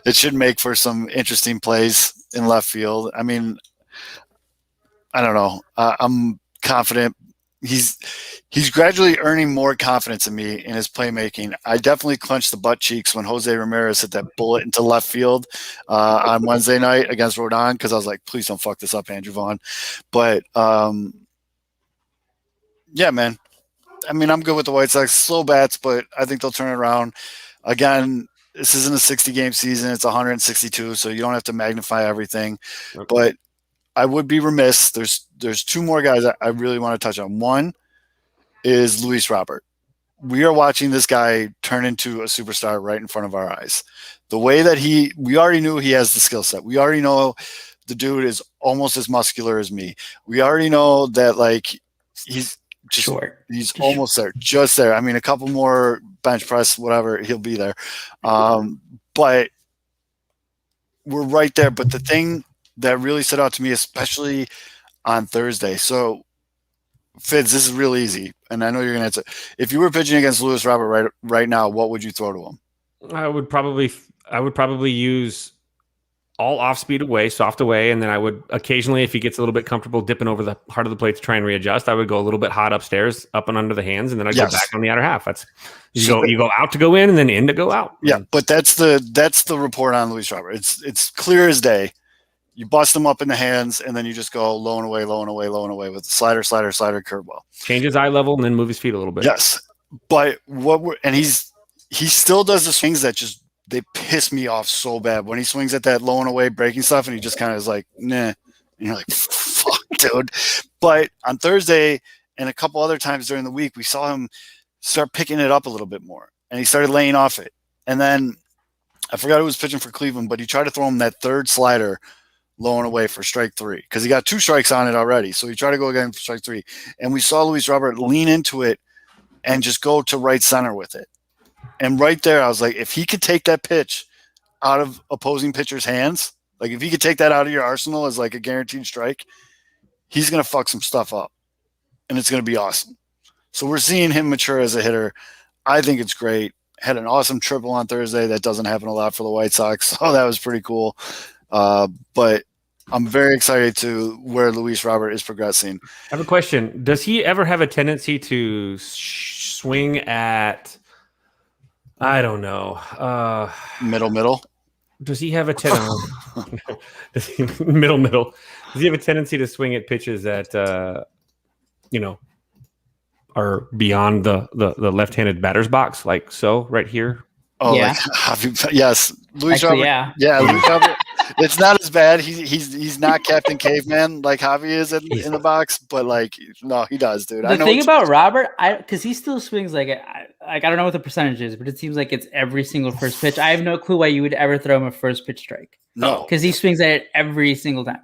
It should make for some interesting plays in left field. I mean, I don't know. I'm confident. He's gradually earning more confidence in me in his playmaking. I definitely clenched the butt cheeks when Jose Ramirez hit that bullet into left field on Wednesday night against Rodon, because I was like, please don't fuck this up, Andrew Vaughn. But yeah, man. I mean, I'm good with the White Sox. Slow bats, but I think they'll turn it around. Again, this isn't a 60-game season. It's 162, so you don't have to magnify everything. Okay. But I would be remiss. There's two more guys I really want to touch on. One is Luis Robert. We are watching this guy turn into a superstar right in front of our eyes. The way that we already knew he has the skill set. We already know the dude is almost as muscular as me. We already know that, like, he's short. He's almost there, just there. I mean, a couple more bench press, whatever, he'll be there. But we're right there. But the thing that really stood out to me, especially on Thursday. So, Fids, this is real easy, and I know you're going to answer. If you were pitching against Luis Robert right now, what would you throw to him? I would probably use all off speed away, soft away, and then I would occasionally, if he gets a little bit comfortable dipping over the heart of the plate to try and readjust, I would go a little bit hot upstairs, up and under the hands, and then I'd go back on the outer half. That's you go out to go in, and then in to go out. Yeah, but that's the report on Luis Robert. It's clear as day. You bust him up in the hands, and then you just go low and away with the slider, curveball. Change his eye level, and then move his feet a little bit. Yes, but he still does the swings that just they piss me off so bad when he swings at that low and away breaking stuff, and he just kind of is like, nah, and you're like, fuck, dude. But on Thursday and a couple other times during the week, we saw him start picking it up a little bit more, and he started laying off it. And then I forgot who was pitching for Cleveland, but he tried to throw him that third slider low and away for strike 3 because he got 2 strikes on it already. So he tried to go again for strike 3. And we saw Luis Robert lean into it and just go to right center with it. And right there, I was like, if he could take that pitch out of opposing pitchers' hands, like if he could take that out of your arsenal as like a guaranteed strike, he's going to fuck some stuff up. And it's going to be awesome. So we're seeing him mature as a hitter. I think it's great. Had an awesome triple on Thursday. That doesn't happen a lot for the White Sox. So that was pretty cool. But I'm very excited to where Luis Robert is progressing. I have a question. Does he ever have a tendency to swing at, I don't know, middle? Does he have a tendency? middle? Does he have a tendency to swing at pitches that, are beyond the left-handed batter's box, like so right here? Oh, yeah. Yes. Luis Robert. Yeah. Luis Robert. It's not as bad. He's not Captain Caveman like Javi is in the box, but like no, he does, dude. The thing about Robert, because he still swings like I don't know what the percentage is, but it seems like it's every single first pitch. I have no clue why you would ever throw him a first pitch strike. No, because he swings at it every single time.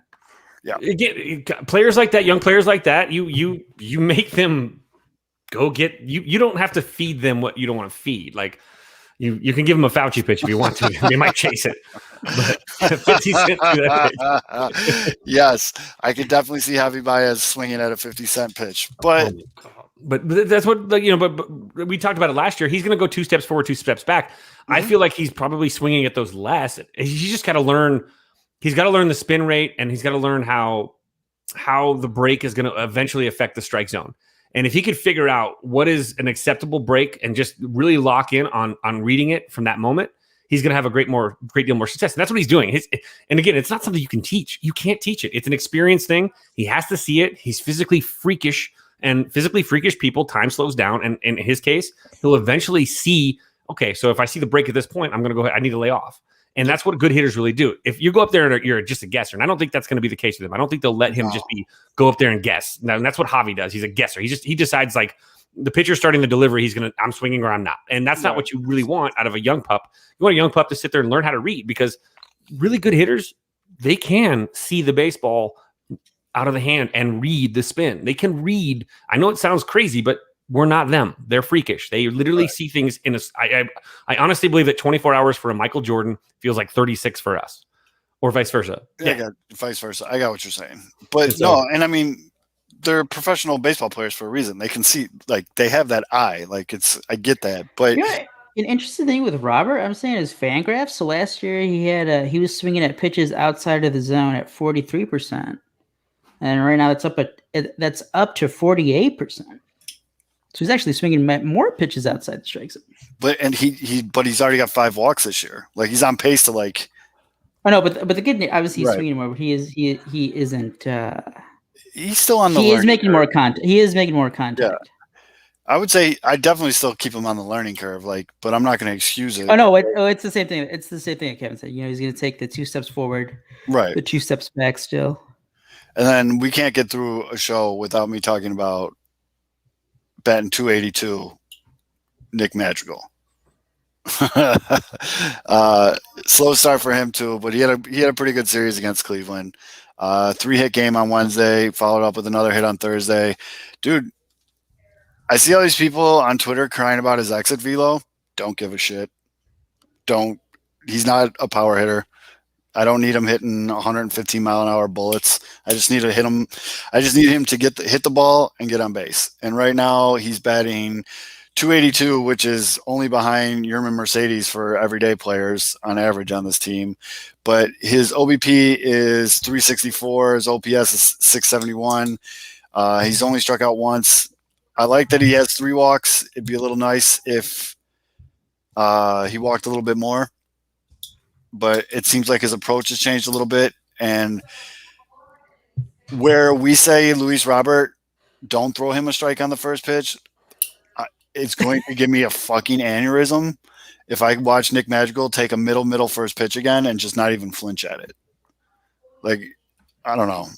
Yeah, again, players like that, young players like that, you make them go get you. You don't have to feed them what you don't want to feed, like. You can give them a Fauci pitch if you want to. They might chase it. But 50 Cent do that pitch. Yes, I could definitely see Javi Baez swinging at a 50 Cent pitch. But that's what but we talked about it last year. He's going to go 2 steps forward, 2 steps back. Mm-hmm. I feel like he's probably swinging at those less. He's just got to learn. He's got to learn the spin rate, and he's got to learn how the break is going to eventually affect the strike zone. And if he could figure out what is an acceptable break and just really lock in on reading it from that moment, he's going to have a great deal more success. And that's what he's doing. And again, it's not something you can teach. You can't teach it. It's an experience thing. He has to see it. He's physically freakish, and physically freakish people, time slows down. And in his case, he'll eventually see, okay, so if I see the break at this point, I'm going to go ahead. I need to lay off. And that's what good hitters really do. If you go up there and you're just a guesser, and I don't think that's going to be the case with him. I don't think they'll let him just go up there and guess. Now, and that's what Javi does. He's a guesser. He decides like, the pitcher's starting to deliver, I'm swinging or I'm not. And that's not what you really want out of a young pup. You want a young pup to sit there and learn how to read, because really good hitters, they can see the baseball out of the hand and read the spin. They can read. I know it sounds crazy, but we're not them. They're freakish. They literally see things in I honestly believe that 24 hours for a Michael Jordan feels like 36 for us, or vice versa. Yeah. Vice versa. I got what you're saying. But no, and I mean, they're professional baseball players for a reason. They can see, like, they have that eye. Like, I get that. But an interesting thing with Robert, I'm saying, is Fangraphs. So last year he was swinging at pitches outside of the zone at 43%, and right now that's up to 48%. So he's actually swinging more pitches outside the strike zone. But he's already got 5 walks this year. Like, he's on pace to, like. Oh no, but the good news, obviously he's swinging more, but he isn't. He's still on the. He is making more contact. He is making more contact. Yeah. I would say I definitely still keep him on the learning curve, like, but I'm not going to excuse it. Oh no, it's the same thing. It's the same thing that Kevin said. You know, he's going to take the 2 steps forward, right? The 2 steps back still. And then we can't get through a show without me talking about batting 282, Nick Madrigal. Slow start for him too, but he had a pretty good series against Cleveland. 3-hit game on Wednesday, followed up with another hit on Thursday. Dude, I see all these people on Twitter crying about his exit velo. Don't give a shit. He's not a power hitter. I don't need him hitting 115-mile-an-hour bullets. I just need to hit him. I just need him to hit the ball and get on base. And right now he's batting 282, which is only behind Yerman Mercedes for everyday players on average on this team. But his OBP is 364. His OPS is 671. He's only struck out once. I like that he has 3 walks. It'd be a little nice if he walked a little bit more. But it seems like his approach has changed a little bit. And where we say Luis Robert, don't throw him a strike on the first pitch, it's going to give me a fucking aneurysm if I watch Nick Madrigal take a middle first pitch again and just not even flinch at it. Like, I don't know.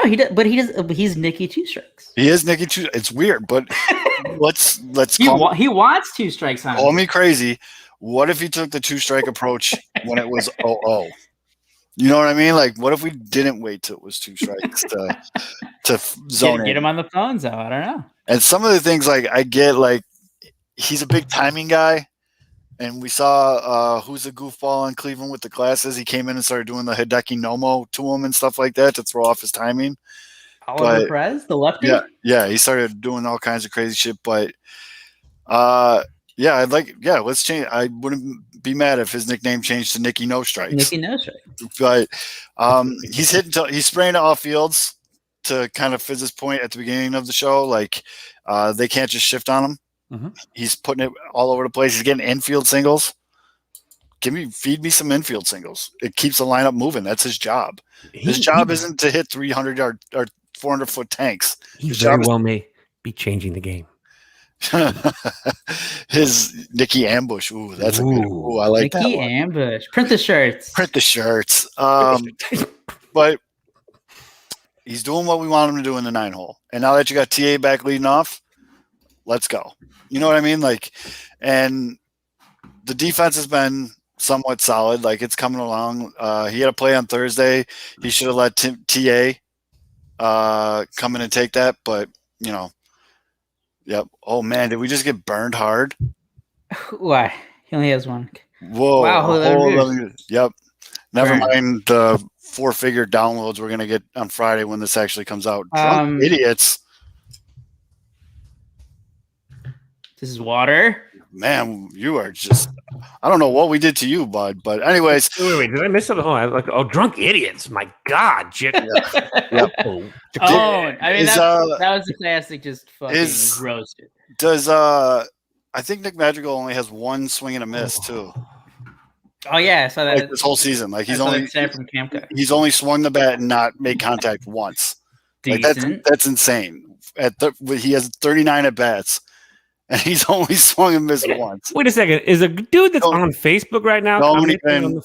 He does, but he's Nicky 2 strikes. He is Nicky 2. It's weird, but let's he wants 2 strikes on him. Call me crazy. What if he took the 2-strike approach when it was 0-0? You know what I mean? Like, what if we didn't wait till it was 2 strikes to zone get him on the phones, though. I don't know. And some of the things, like, I get, like, he's a big timing guy. And we saw who's the goofball in Cleveland with the glasses. He came in and started doing the Hideki Nomo to him and stuff like that to throw off his timing. Oliver Perez, the lefty? Yeah, he started doing all kinds of crazy shit. But, let's change. I wouldn't be mad if his nickname changed to Nicky No Strikes. Nicky No Strikes. But he's spraying to off fields to kind of Fizz's point at the beginning of the show. Like, they can't just shift on him. Mm-hmm. He's putting it all over the place. He's getting infield singles. Feed me some infield singles. It keeps the lineup moving. That's his job. His job isn't to hit 300-yard or 400-foot tanks. He very well may be changing the game. His Nicky Ambush. Ooh, that's a good. Ooh, I like Nicky that one. Ambush. Print the shirts. But he's doing what we want him to do in the 9-hole. And now that you got TA back leading off, let's go. You know what I mean? Like, and the defense has been somewhat solid. Like, it's coming along. He had a play on Thursday. He should have let TA come in and take that, but you know. Yep. Oh man, did we just get burned hard? Why? He only has 1. Whoa. Wow. Yep. Never mind the 4-figure downloads we're gonna get on Friday when this actually comes out. Drunk idiots. This is water. Man, you are just. I don't know what we did to you, bud. But anyways. Wait. Did I miss something? Drunk idiots. My God. Jit. Yep. I mean, that was a classic just fucking roasted. Does I think Nick Madrigal only has 1 swing and a miss too. Oh yeah, I saw that this whole season. Like, he's only swung the bat and not made contact once. Like, that's insane. He has 39 at bats. and he's only swung and missed once. Wait a second. Is a dude that's on Facebook right now? Don't even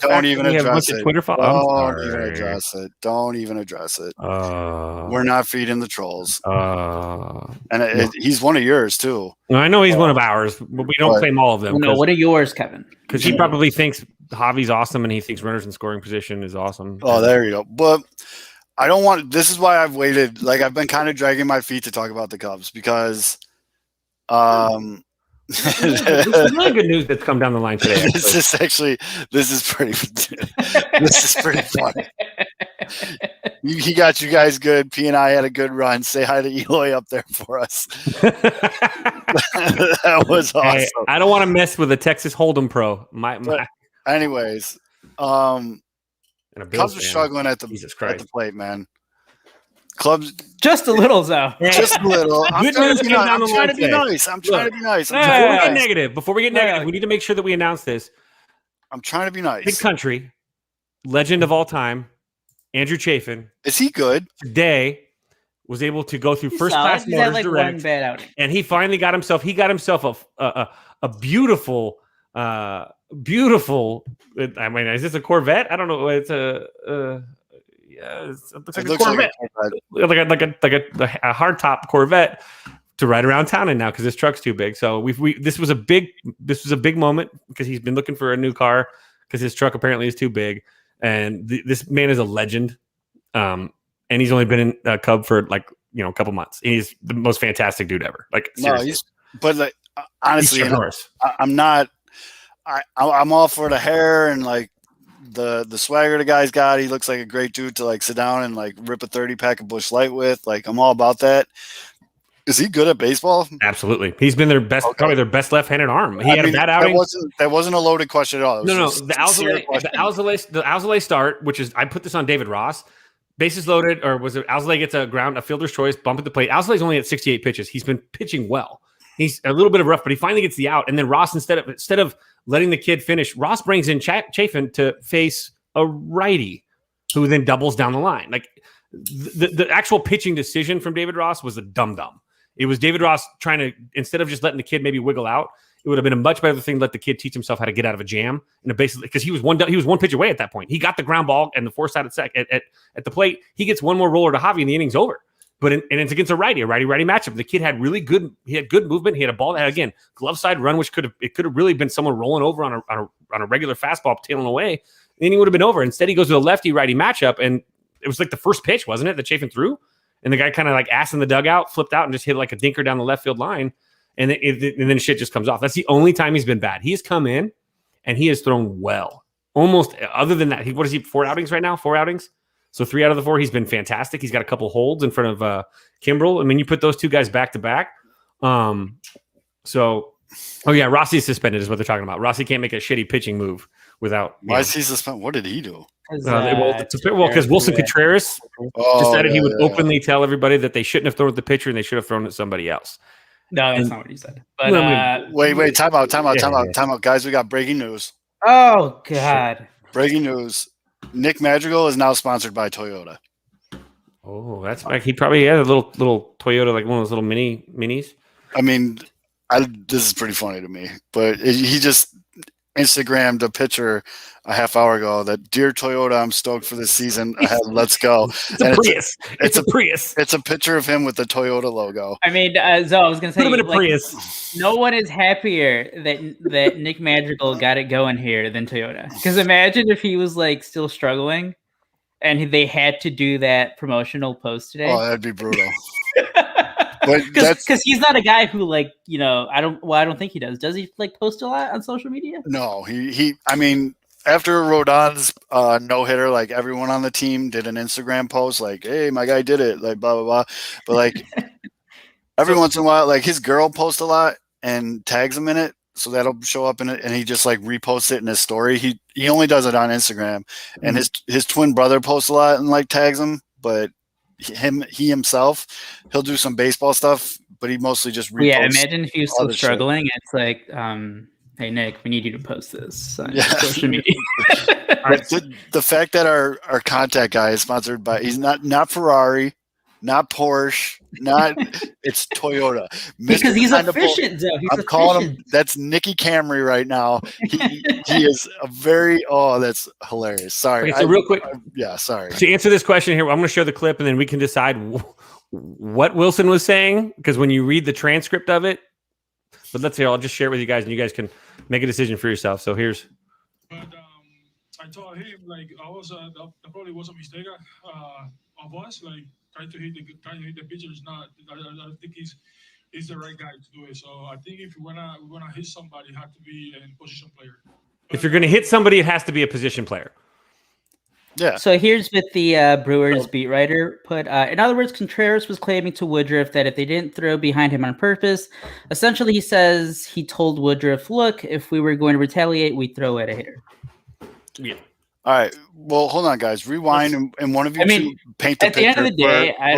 address it. Twitter Don't even address it. Don't even address it. We're not feeding the trolls. And he's one of yours too. No, I know he's one of ours, but we don't claim all of them. No, what are yours, Kevin? Because he probably thinks Javi's awesome, and he thinks runners in scoring position is awesome. Oh, there you go. But I don't want. This is why I've waited. Like I've been kind of dragging my feet to talk about the Cubs because. This is really good news that's come down the line today. This is pretty funny. He got you guys good. P and I had a good run. Say hi to Eloy up there for us. That was awesome. Hey, I don't want to mess with a Texas Hold'em pro. Anyways, Cubs are struggling at the plate, man. Clubs just a little, though. Just a little. I'm trying to be nice. Before we get negative, we need to make sure that we announce this. I'm trying to be nice. Big country, legend of all time, Andrew Chafin. Is he good? Today was able to go through first class motors direct, and he finally got himself. He got himself a beautiful. Beautiful. I mean, is this a Corvette? I don't know. It's it looks like a Corvette, like a hardtop Corvette to ride around town in now because his truck's too big. So this was a big moment because he's been looking for a new car because his truck apparently is too big. And this man is a legend, and he's only been in a Cub for a couple months. He's the most fantastic dude ever. Honestly, I'm not. I'm all for the hair and the swagger the guy's got. He looks like a great dude to sit down and rip a 30-pack of Busch Light with. I'm all about that. Is he good at baseball? Absolutely. He's been their best, probably their best left-handed arm. He had a bad outing. That wasn't a loaded question at all. No. The Alzolay start, which is I put this on David Ross. Bases loaded, or was it Alzolay gets a fielder's choice, bump at the plate. Alzolay's only at 68 pitches. He's been pitching well. He's a little bit of rough, but he finally gets the out. And then Ross, instead of letting the kid finish, Ross brings in Chafin to face a righty who then doubles down the line. The actual pitching decision from David Ross was a dum-dum. It was David Ross trying to, instead of just letting the kid maybe wiggle out, it would have been a much better thing to let the kid teach himself how to get out of a jam. And basically, because he was one pitch away at that point. He got the ground ball and the four-sided sack at the plate. He gets one more roller to Javi and the inning's over. But it's against a righty matchup. The kid had good movement. He had a ball that had, again, glove side run, which could have really been someone rolling over on a regular fastball tailing away. Then he would have been over. Instead, he goes to a lefty righty matchup, and it was the first pitch, wasn't it, that Chafin threw? And the guy kind of ass in the dugout, flipped out, and just hit a dinker down the left field line, and then shit just comes off. That's the only time he's been bad. He's come in and he has thrown well. Almost, other than that, what is he? 4 outings right now? 4 outings. So 3 out of the 4, he's been fantastic. He's got a couple holds in front of Kimbrel. I mean, you put those two guys back to back. Rossi's suspended is what they're talking about. Rossi can't make a shitty pitching move without. Why is he suspended? What did he do? Because Wilson Contreras decided he would openly tell everybody that they shouldn't have thrown at the pitcher and they should have thrown at somebody else. No, that's not what he said. But wait, time out, guys. We got breaking news. Oh God! Breaking news. Nick Madrigal is now sponsored by Toyota. Oh, that's like he probably had a little Toyota, like one of those little minis. I mean, this is pretty funny to me, but he just Instagrammed a picture a half hour ago that, "Dear Toyota, I'm stoked for this season ahead. Let's go." It's a Prius. It's a Prius. It's a picture of him with the Toyota logo. I mean, so I was going to say, put him in a Prius. No one is happier that Nick Madrigal got it going here than Toyota. Because imagine if he was still struggling, and they had to do that promotional post today. Oh, that'd be brutal. Because he's not a guy who I don't think he does. Does he post a lot on social media? No, he. I mean, after Rodon's no-hitter, everyone on the team did an Instagram post "Hey, my guy did it," blah blah blah. But every once in a while, his girl posts a lot and tags him in it, so that'll show up in it, and he just reposts it in his story. He only does it on Instagram, and his twin brother posts a lot and tags him, but he himself, he'll do some baseball stuff, but he mostly just reposts. Yeah, imagine if he was still struggling. Shit. It's hey Nick, we need you to post this on social media. The fact that our contact guy is sponsored by, he's not Ferrari, not Porsche, not it's Toyota. Because he's Dependable. efficient, though. I'm calling him. That's Nicky Camry right now. He is a very. Oh, that's hilarious. Sorry. Okay, so real quick, sorry. To answer this question here, I'm going to show the clip, and then we can decide what Wilson was saying. Because when you read the transcript of it, but let's see. I'll just share it with you guys, and you guys can make a decision for yourself. So here's. But I told him like that probably was a mistake of us. Like trying to hit the pitcher is not. I don't think he's the right guy to do it. So I think if we wanna hit somebody, it has to be a position player. If you're going to hit somebody, it has to be a position player. Yeah. So here's what the Brewers beat writer put. In other words, Contreras was claiming to Woodruff that if they didn't throw behind him on purpose, essentially he says he told Woodruff, look, if we were going to retaliate, we'd throw at a hitter. Yeah. All right. Well, hold on, guys. Rewind, and one of you two paint the at picture. At the end of the day, I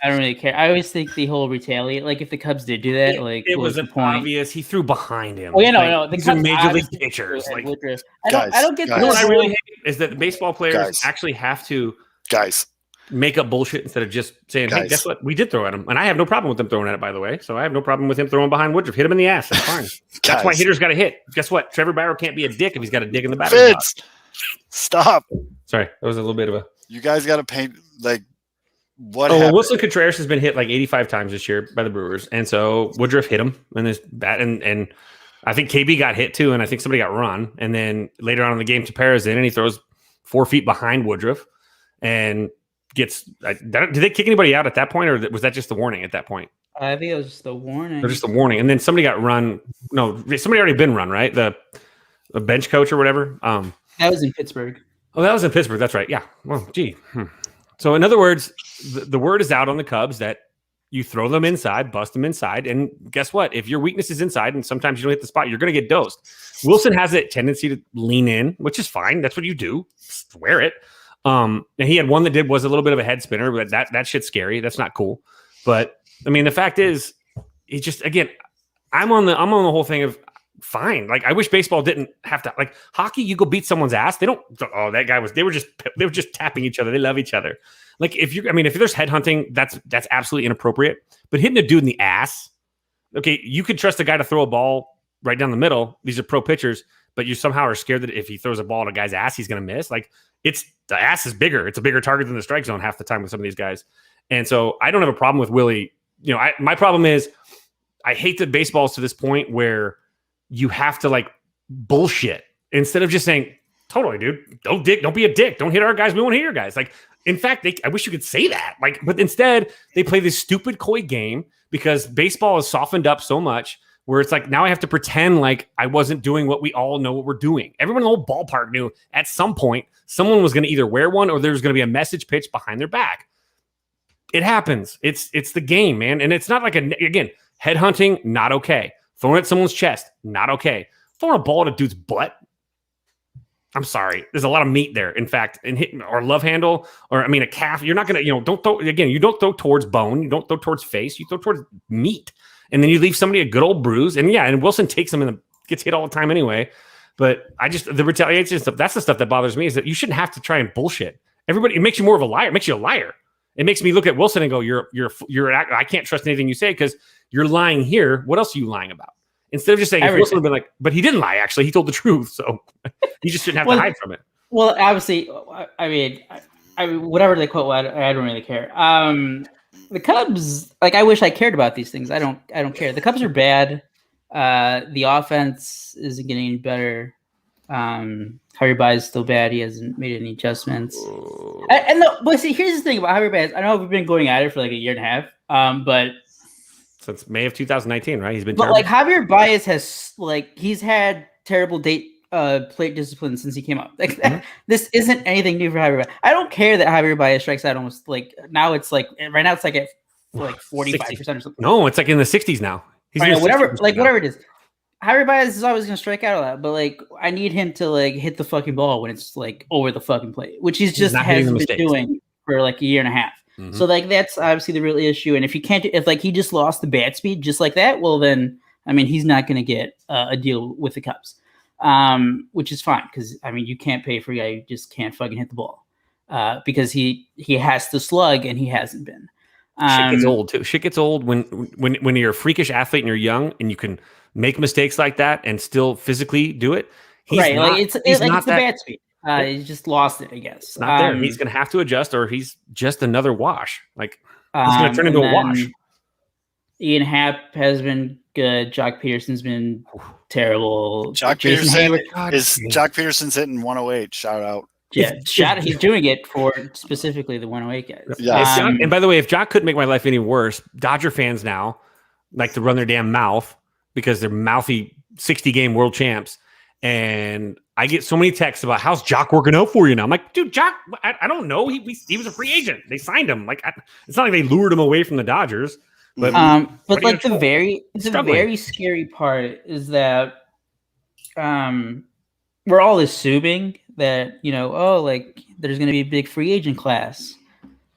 don't really care. I always think the whole retaliate, like if the Cubs did do that, it was obvious. He threw behind him. Oh yeah, no. These are major league pitchers. Like, I don't get. You know what I really hate is that the baseball players actually have to make up bullshit instead of just saying, "Hey, guess what? We did throw at him," and I have no problem with them throwing at it. By the way, so I have no problem with him throwing behind Woodruff. Hit him in the ass. That's fine. That's why hitters got to hit. Guess what? Trevor Bauer can't be a dick if he's got a dig in the batter's box. Stop. Sorry, that was a little bit of a. You guys got to paint like. What? Well, Wilson Contreras has been hit like 85 times this year by the Brewers, and so Woodruff hit him in this bat, and I think KB got hit too, and I think somebody got run, and then later on in the game, Tepera's in, and he throws 4 feet behind Woodruff, and gets. Did they kick anybody out at that point, or was that just the warning at that point? I think it was just the warning. Just the warning, and then somebody got run. No, somebody already been run, right? The bench coach or whatever. That was in Pittsburgh. Oh, that was in Pittsburgh. That's right. Yeah. Well, gee. So, in other words, the word is out on the Cubs that you throw them inside, bust them inside, and guess what? If your weakness is inside and sometimes you don't hit the spot, you're going to get dosed. Wilson has a tendency to lean in, which is fine. That's what you do. Swear it. And he had one that was a little bit of a head spinner, but that shit's scary. That's not cool. But, I mean, the fact is, he just, again, I'm on the whole thing of, fine. Like, I wish baseball didn't have to, like hockey, you go beat someone's ass. They don't, that guy they were just tapping each other. They love each other. Like if there's headhunting, that's absolutely inappropriate, but hitting a dude in the ass. Okay. You could trust a guy to throw a ball right down the middle. These are pro pitchers, but you somehow are scared that if he throws a ball at a guy's ass, he's going to miss. Like the ass is bigger. It's a bigger target than the strike zone half the time with some of these guys. And so I don't have a problem with Willie. My problem is I hate that baseball's to this point where you have to like bullshit instead of just saying, totally, dude, don't be a dick. Don't hit our guys. We won't hit your guys. Like, in fact, I wish you could say that. Like, but instead they play this stupid coy game because baseball has softened up so much where it's like, now I have to pretend like I wasn't doing what we all know what we're doing. Everyone in the whole ballpark knew at some point someone was going to either wear one or there was going to be a message pitch behind their back. It happens. It's the game, man. And it's not like again, headhunting, not okay. Throwing at someone's chest, not okay. Throwing a ball at a dude's butt, I'm sorry. There's a lot of meat there. In fact, and hitting or love handle, or a calf. You're not gonna, don't throw again. You don't throw towards bone. You don't throw towards face. You throw towards meat, and then you leave somebody a good old bruise. And and Wilson takes him gets hit all the time anyway. But the retaliation stuff. That's the stuff that bothers me is that you shouldn't have to try and bullshit everybody. It makes you more of a liar. It makes you a liar. It makes me look at Wilson and go, I can't trust anything you say because you're lying here. What else are you lying about? Instead of just saying, Wilson would have been like, but he didn't lie, actually. He told the truth. So he just shouldn't have to hide from it. Well, obviously, I mean, whatever they quote, I don't really care. The Cubs, like, I wish I cared about these things. I don't care. The Cubs are bad. The offense isn't getting any better. Javier Baez is still bad. He hasn't made any adjustments. But see, here's the thing about Javier Baez. I know we've been going at it for like a year and a half. But since May of 2019, right? He's been. But terrible. like Javier Baez has he's had terrible plate discipline since he came up. Like this isn't anything new for Javier Baez. I don't care that Javier Baez strikes out almost like now. It's like right now it's like at like 45% or something. No, it's like in the 60s now. He's whatever it is. Javier Baez is always going to strike out a lot, but like I need him to like hit the fucking ball when it's like over the fucking plate, which he's just hasn't been doing for like a year and a half. Mm-hmm. So like that's obviously the real issue. And if you can't, if like he just lost the bat speed just like that, well then I mean he's not going to get a deal with the Cubs, which is fine because I mean you can't pay for a guy who just can't fucking hit the ball because he has to slug and he hasn't been. Shit gets old too. Shit gets old when you're a freakish athlete and you're young and you can make mistakes like that and still physically do it. He's right, not, like it's the bat speed. He's just lost it, I guess. It's not there. He's going to have to adjust, or he's just another wash. Like he's going to turn into a wash. Ian Happ has been good. Jock Peterson's been terrible. Jock Peterson Jock Peterson's hitting 108. Shout out. Yeah, he's doing it for specifically the 108 guys. Yes. And by the way, if Jock couldn't make my life any worse, Dodger fans now like to run their damn mouth because they're mouthy 60-game world champs. And I get so many texts about how's Jock working out for you now. I'm like, dude, Jock, I don't know. He was a free agent. They signed him. Like, it's not like they lured him away from the Dodgers. But like the very scary part is that we're all assuming that, like there's going to be a big free agent class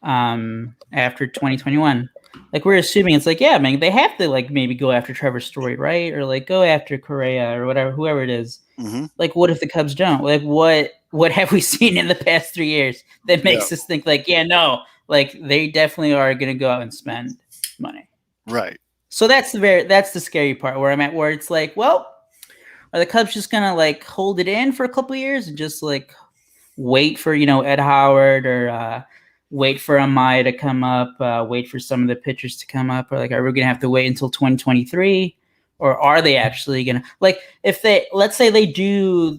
after 2021. Like we're assuming it's like, yeah, man, they have to like maybe go after Trevor Story, right? Or like go after Correa or whatever, whoever it is. Mm-hmm. Like, what if the Cubs don't? Like, what have we seen in the past 3 years that makes us think like, yeah, no, like they definitely are going to go out and spend money. Right. So that's the scary part where I'm at, where it's like, well, are the Cubs just gonna like hold it in for a couple of years and just like wait for Ed Howard or wait for Amaya to come up, wait for some of the pitchers to come up, or like are we gonna have to wait until 2023, or are they actually gonna like if they let's say they do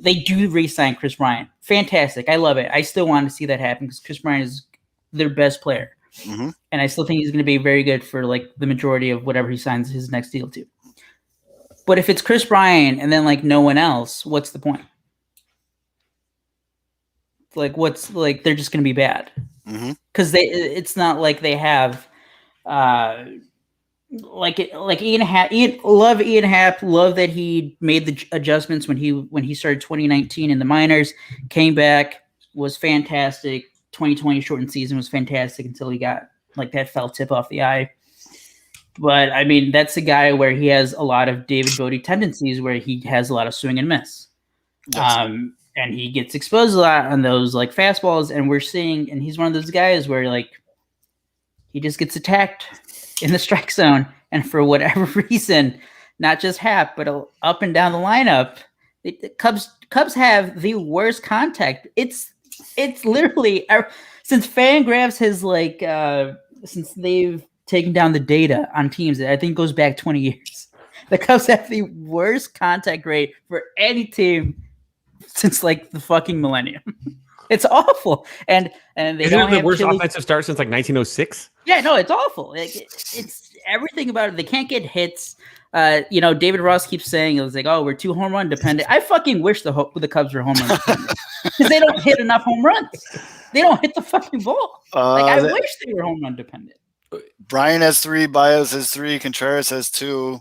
re-sign Chris Bryant, fantastic, I love it, I still want to see that happen because Chris Bryant is their best player. Mm-hmm. And I still think he's going to be very good for like the majority of whatever he signs his next deal to. But if it's Chris Bryant and then like no one else, what's the point? Like what's like they're just going to be bad because it's not like they have like Ian Happ. Love Ian Happ. Love that he made the adjustments when he started 2019 in the minors, came back, was fantastic. 2020 shortened season was fantastic until he got like that fell tip off the eye. But I mean, that's a guy where he has a lot of David Bodie tendencies where he has a lot of swing and miss. Yes. And he gets exposed a lot on those like fastballs. And we're seeing, and he's one of those guys where like he just gets attacked in the strike zone. And for whatever reason, not just Happ, but up and down the lineup, the Cubs have the worst contact. It's literally since Fangraphs has like since they've taken down the data on teams, I think goes back 20 years. The Cubs have the worst contact rate for any team since like the fucking millennium. It's awful, and they Isn't don't it the have worst offensive start since like 1906. Yeah, no, it's awful. Like, it's everything about it. They can't get hits. David Ross keeps saying it was like, oh, we're too home run dependent. I fucking wish the Cubs were home run dependent because they don't hit enough home runs. They don't hit the fucking ball. I wish they were home run dependent. Brian has 3, Baez has 3, Contreras has 2,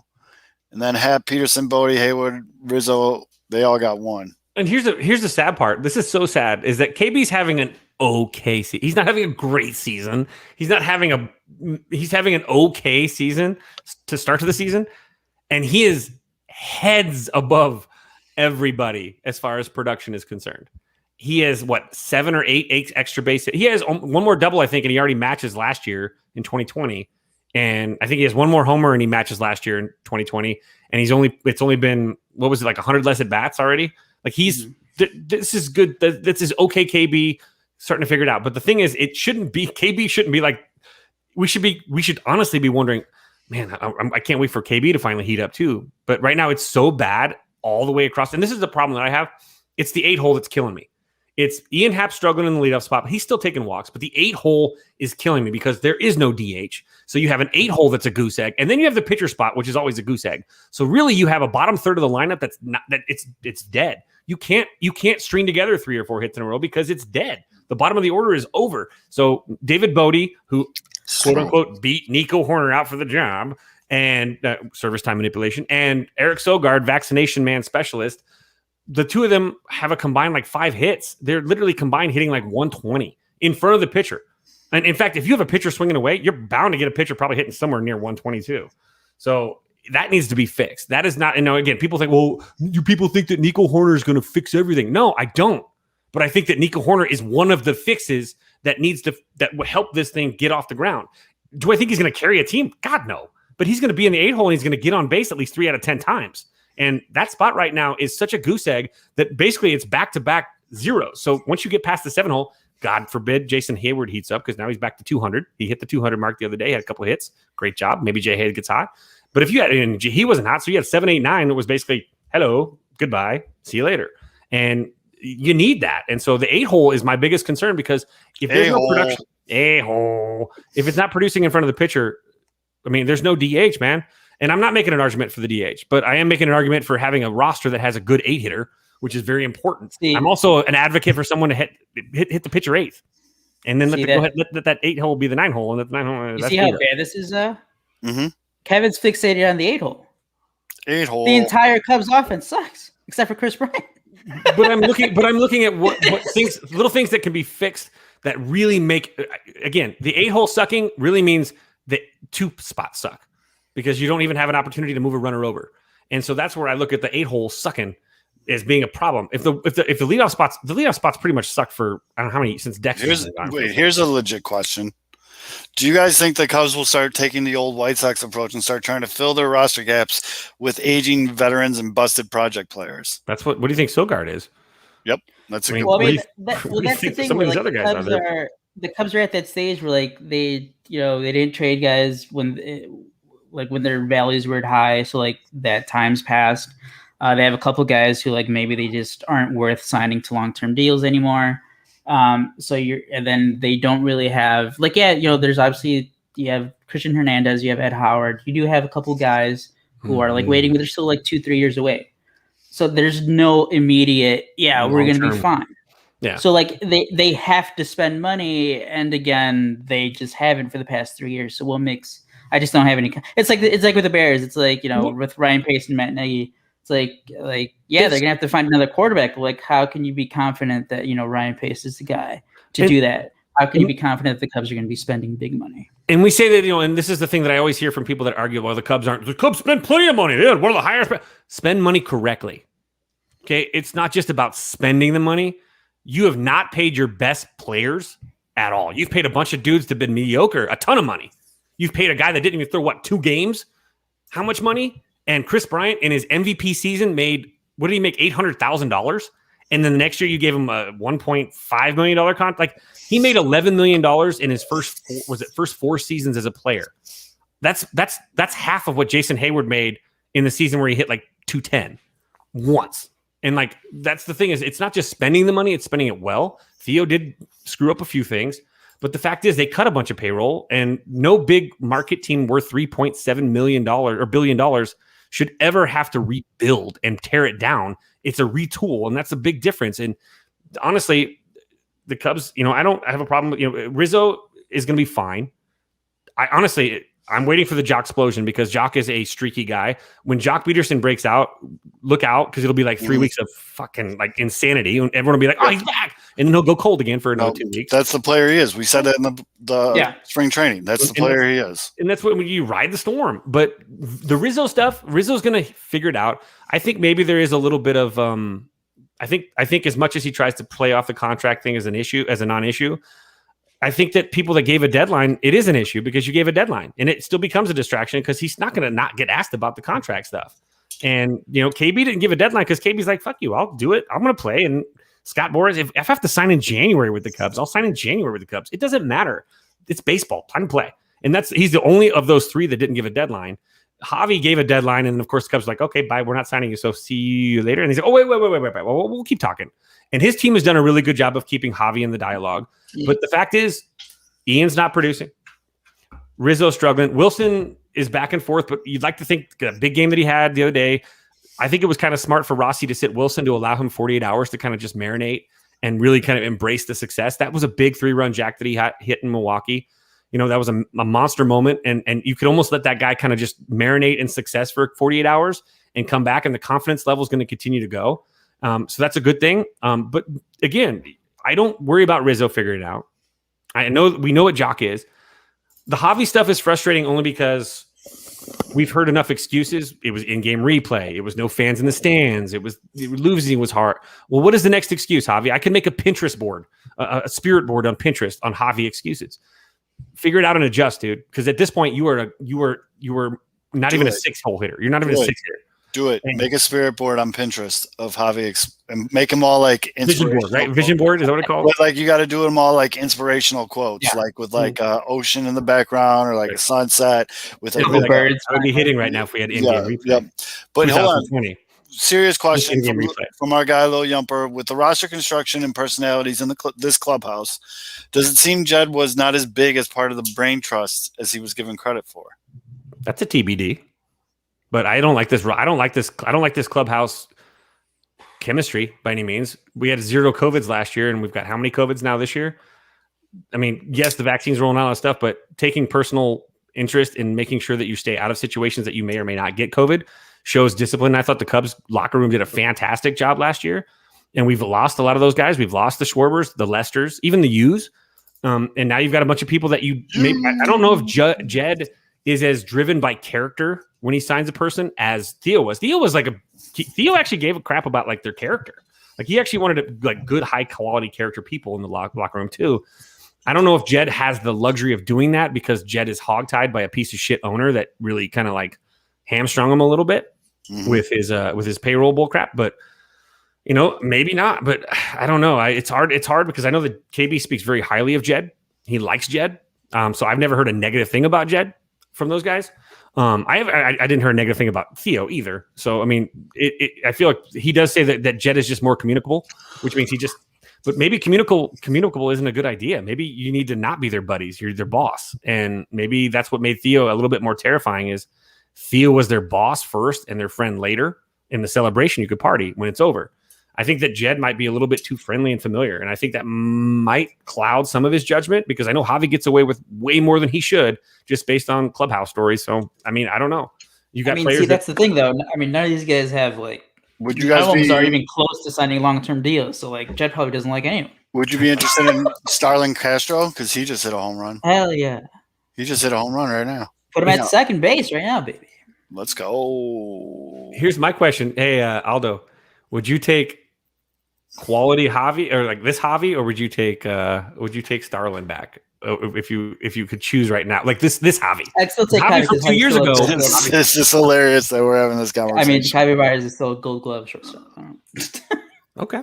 and then Happ, Peterson, Bodie, Haywood, Rizzo, they all got 1. And here's the sad part. This is so sad, is that KB's having an okay season. He's not having a great season. He's having an okay season to start to the season. And he is heads above everybody as far as production is concerned. He has, 7 or 8 extra base hits. He has one more double, I think, and he already matches last year in 2020. And I think he has one more homer and he matches last year in 2020. And it's only been, 100 less at bats already? Like this is good. This is okay, KB starting to figure it out. But the thing is, KB shouldn't be like, we should honestly be wondering, man, I can't wait for KB to finally heat up too. But right now it's so bad all the way across. And this is the problem that I have. It's the 8 hole that's killing me. It's Ian Happ struggling in the leadoff spot. He's still taking walks, but the 8 hole is killing me because there is no DH. So you have an 8 hole that's a goose egg, and then you have the pitcher spot, which is always a goose egg. So really, you have a bottom third of the lineup it's dead. You can't string together 3 or 4 hits in a row because it's dead. The bottom of the order is over. So David Bodie, who quote unquote beat Nico Horner out for the job and service time manipulation, and Eric Sogard, vaccination man specialist. The two of them have a combined like 5 hits. They're literally combined hitting like 120 in front of the pitcher. And in fact, if you have a pitcher swinging away, you're bound to get a pitcher probably hitting somewhere near 122. So that needs to be fixed. That is not, again, people think, well, you people think that Nico Horner is going to fix everything. No, I don't. But I think that Nico Horner is one of the fixes that will help this thing get off the ground. Do I think he's going to carry a team? God, no. But he's going to be in the 8 hole and he's going to get on base at least 3 out of 10 times. And that spot right now is such a goose egg that basically it's back-to-back zeros. So once you get past the 7 hole, God forbid Jason Hayward heats up because now he's back to 200. He hit the 200 mark the other day, had a couple of hits. Great job. Maybe Jay Hay gets hot. But if you had, and he wasn't hot, so you had 7, 8, 9. It was basically, hello, goodbye, see you later. And you need that. And so the 8 hole is my biggest concern because if there's no production, if it's not producing in front of the pitcher, I mean, there's no DH, man. And I'm not making an argument for the DH, but I am making an argument for having a roster that has a good 8 hitter, which is very important. I'm also an advocate for someone to hit the pitcher 8th, and then let that 8 hole be the 9 hole, and the 9 hole. You see how bad this is? Kevin's fixated on the 8 hole. 8 hole. The entire Cubs offense sucks, except for Chris Bryant. But I'm looking at what things, little things that can be fixed that really make. Again, the 8 hole sucking really means the 2 spots suck. Because you don't even have an opportunity to move a runner over. And so that's where I look at the 8 hole sucking as being a problem. If the leadoff spots pretty much suck for I don't know how many since Dexter. Here's a legit question. Do you guys think the Cubs will start taking the old White Sox approach and start trying to fill their roster gaps with aging veterans and busted project players? What do you think Sogard is? Yep. That's a good point. That's the thing. Some of these other guys the Cubs are at that stage where like they didn't trade guys when their values were high, so like that time's passed. They have a couple guys who like maybe they just aren't worth signing to long-term deals anymore. And then they don't really have there's obviously you have Christian Hernandez, you have Ed Howard, you do have a couple guys who are like waiting, but they're still like 2-3 years away. So there's no immediate, we're gonna be fine. Yeah. So like they have to spend money, and again they just haven't for the past 3 years. So I just don't have any. It's like with the Bears. It's like with Ryan Pace and Matt Nagy. It's like they're gonna have to find another quarterback. Like, how can you be confident that Ryan Pace is the guy to do that? How can you be confident that the Cubs are going to be spending big money? And we say that and this is the thing that I always hear from people that argue, well, the Cubs spend plenty of money. They're one of the highest. Spend money correctly. Okay, it's not just about spending the money. You have not paid your best players at all. You've paid a bunch of dudes that have been mediocre a ton of money. You've paid a guy that didn't even throw 2 games. How much money? And Chris Bryant in his MVP season made, what did he make? $800,000. And then the next year you gave him a $1.5 million contract. Like he made $11 million in his first 4 seasons as a player. That's half of what Jason Hayward made in the season where he hit like 210 once. And like that's the thing is it's not just spending the money, it's spending it well. Theo did screw up a few things. But the fact is they cut a bunch of payroll, and no big market team worth $3.7 million or $1 billion should ever have to rebuild and tear it down. It's a retool, and that's a big difference. And honestly, the Cubs, I don't have a problem with, Rizzo is going to be fine. I'm waiting for the Jock explosion because Jock is a streaky guy. When Jock Peterson breaks out, look out because it'll be like 3 weeks of fucking like insanity, and everyone will be like, "Oh, he's back," and then he'll go cold again for another 2 weeks. That's the player he is. We said that in the spring training. That's the player he is, and that's when you ride the storm. But the Rizzo stuff, Rizzo's going to figure it out. I think maybe there is a little bit of I think as much as he tries to play off the contract thing as a non-issue. I think that people that gave a deadline, it is an issue because you gave a deadline and it still becomes a distraction because he's not going to not get asked about the contract stuff. And, KB didn't give a deadline because KB's like, fuck you, I'll do it. I'm going to play. And Scott Boras, if I have to sign in January with the Cubs, I'll sign in January with the Cubs. It doesn't matter. It's baseball, time to play. And he's the only of those 3 that didn't give a deadline. Javi gave a deadline. And of course, the Cubs were like, okay, bye. We're not signing you. So see you later. And he's like, oh, wait. Well, we'll keep talking. And his team has done a really good job of keeping Javi in the dialogue. But the fact is, Ian's not producing. Rizzo's struggling. Wilson is back and forth, but you'd like to think the big game that he had the other day, I think it was kind of smart for Rossi to sit Wilson to allow him 48 hours to kind of just marinate and really kind of embrace the success. That was a big 3-run jack that he hit in Milwaukee. That was a monster moment, and you could almost let that guy kind of just marinate in success for 48 hours and come back, and the confidence level is going to continue to go. So that's a good thing. But again, I don't worry about Rizzo figuring it out. We know what Jock is. The Javi stuff is frustrating only because we've heard enough excuses. It was in-game replay. It was no fans in the stands. Losing was hard. Well, what is the next excuse, Javi? I can make a Pinterest board, a spirit board on Pinterest on Javi excuses. figure it out and adjust, dude. Because at this point, you were not even a 6-hole hitter. You're not even a 6 hitter. Do it. Make a spirit board on Pinterest of Javi and make them all like vision board, right? Vision board, is that what it's called? But like you got to do them all like inspirational quotes, like with like ocean in the background or like a sunset with like birds. I would be hitting right now if we had Indian replay. Yep. But hold on. Serious question from our guy Lil Yumper. With the roster construction and personalities in this clubhouse, does it seem Jed was not as big as part of the brain trust as he was given credit for? That's a TBD. But I don't like this. I don't like this clubhouse chemistry by any means. We had 0 COVIDs last year, and we've got how many COVIDs now this year? I mean, yes, the vaccine's rolling out and stuff, but taking personal interest in making sure that you stay out of situations that you may or may not get COVID shows discipline. I thought the Cubs locker room did a fantastic job last year, and we've lost a lot of those guys. We've lost the Schwarbers, the Lesters, even the U's, and now you've got a bunch of people that I don't know if Jed is as driven by character when he signs a person as Theo was. Theo actually gave a crap about like their character. Like he actually wanted like good, high quality character people in the locker room too. I don't know if Jed has the luxury of doing that because Jed is hogtied by a piece of shit owner that really kind of like hamstrung him a little bit with his payroll bull crap. But maybe not. But I don't know. It's hard. It's hard because I know that KB speaks very highly of Jed. He likes Jed. So I've never heard a negative thing about Jed from those guys. I didn't hear a negative thing about Theo either. So I mean, I feel like he does say that Jed is just more communicable, which means but maybe communicable isn't a good idea. Maybe you need to not be their buddies. You're their boss, and maybe that's what made Theo a little bit more terrifying. Is Theo was their boss first and their friend later. In the celebration, you could party when it's over. I think that Jed might be a little bit too friendly and familiar, and I think that might cloud some of his judgment because I know Javi gets away with way more than he should just based on clubhouse stories. So, I mean, I don't know. You got players. See, that's the thing, though. I mean, none of these guys have like. Would you guys are even close to signing long-term deals? So, like, Jed probably doesn't like anyone. Would you be interested in Starlin Castro because he just hit a home run? Hell yeah! He just hit a home run right now. Put him at second base right now, baby. Let's go. Here's my question. Hey, Aldo, would you take quality Javi or like this Javi, or would you take Starlin back if you could choose right now? Like this Javi. I'd still take Javi from 2 years ago. It's just hilarious that we're having this conversation. I mean, Javi Myers is still a Gold Glove shortstop. Okay.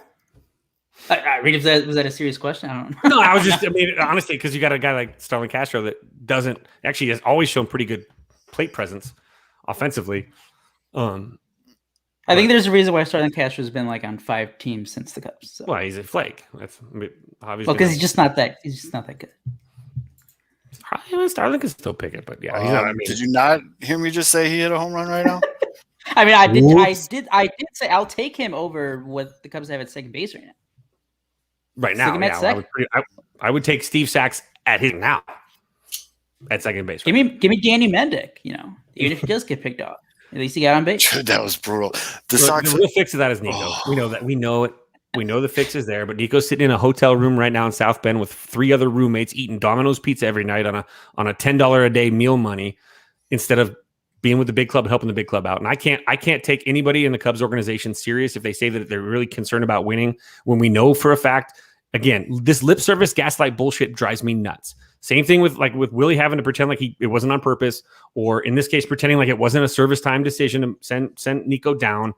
I mean, was that a serious question? I don't know. No, I was just. I mean, honestly, because you got a guy like Starlin Castro that has always shown pretty good plate presence offensively. I think there's a reason why Starlin Castro has been like on 5 teams since the Cubs. So. Well, he's a flake. That's obviously. Well, because he's just not that good. Starlin can still pick it, but yeah. He's not, I mean, did you not hear me just say he hit a home run right now? I mean, I did say I'll take him over what the Cubs have at second base right now. Right now, yeah, I would take Steve Sachs at second base. Give me Danny Mendick. Even if he does get picked off. At least he got on base. That was brutal. The real fix of that is Nico. Oh. We know that. We know it. We know the fix is there. But Nico's sitting in a hotel room right now in South Bend with 3 other roommates eating Domino's pizza every night on a $10 a day meal money instead of being with the big club and helping the big club out. And I can't take anybody in the Cubs organization serious if they say that they're really concerned about winning when we know for a fact. Again, this lip service gaslight bullshit drives me nuts. Same thing with Willie having to pretend like it wasn't on purpose, or in this case, pretending like it wasn't a service time decision to send Nico down.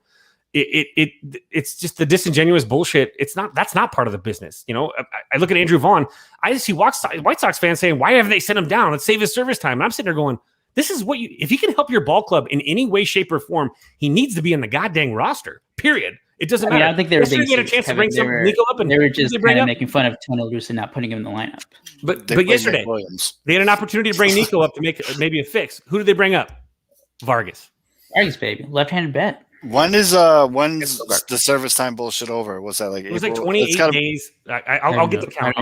It's just the disingenuous bullshit. That's not part of the business. I look at Andrew Vaughn. I see White Sox fans saying, "Why haven't they sent him down? Let's save his service time." And I'm sitting there going, "This is if he can help your ball club in any way, shape, or form, he needs to be in the goddamn roster. Period." It doesn't matter. I don't think they were being get a chance to bring Nico up, and they were just kind of making fun of Tony La Russa not putting him in the lineup. But yesterday they had an opportunity to bring Nico up to make maybe a fix. Who did they bring up? Vargas, baby, left-handed bat. When's the service time bullshit over? What's that like? It was like 28 days. I'll get the count.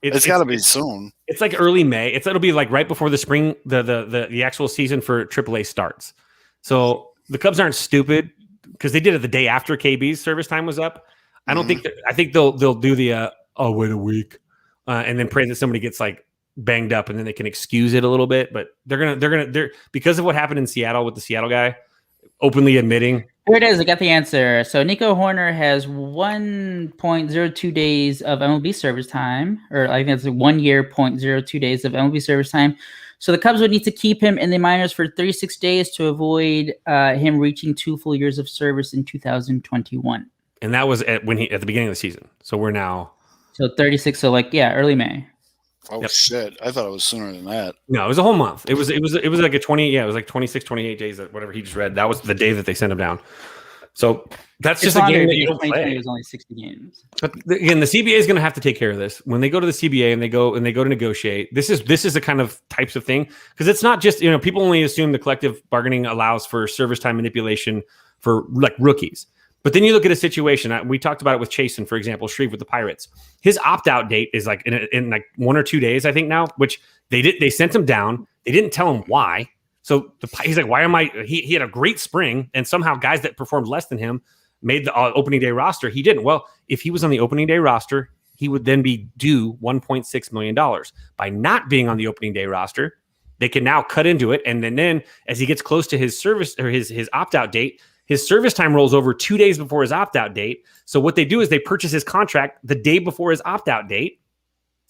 It's got to be soon. It's like early May. It'll be like right before the spring, the actual season for AAA starts. So the Cubs aren't stupid because they did it the day after KB's service time was up. I don't think. I think they'll do the wait a week, and then pray that somebody gets like banged up, and then they can excuse it a little bit. But they're because of what happened in Seattle with the Seattle guy openly admitting Here it is. I got the answer. So Nico Horner has 1.02 days of MLB service time, or I think that's 1 year, 0.02 days of MLB service time. So the Cubs would need to keep him in the minors for 36 days to avoid him reaching 2 full years of service in 2021. And that was at the beginning of the season. So we're now 36. So early May. Oh shit! I thought it was sooner than that. No, it was a whole month. It was like a 20. Yeah, it was like 26, 28 days. Whatever he just read. That was the day that they sent him down. So that's just a game that you don't play. It was only 60 games. But again, the CBA is going to have to take care of this when they go to the CBA and they go to negotiate. This is the kind of types of thing, because it's not just people only assume the collective bargaining allows for service time manipulation for like rookies. But then you look at a situation. We talked about it with Chasen, for example, Shreve with the Pirates. His opt-out date is like in like 1 or 2 days, I think now. Which they sent him down. They didn't tell him why. So he's like, why am I? He had a great spring, and somehow guys that performed less than him made the opening day roster. He didn't. Well, if he was on the opening day roster, he would then be due $1.6 million. By not being on the opening day roster, they can now cut into it, and then as he gets close to his service or his opt-out date. His service time rolls over 2 days before his opt-out date. So what they do is they purchase his contract the day before his opt-out date.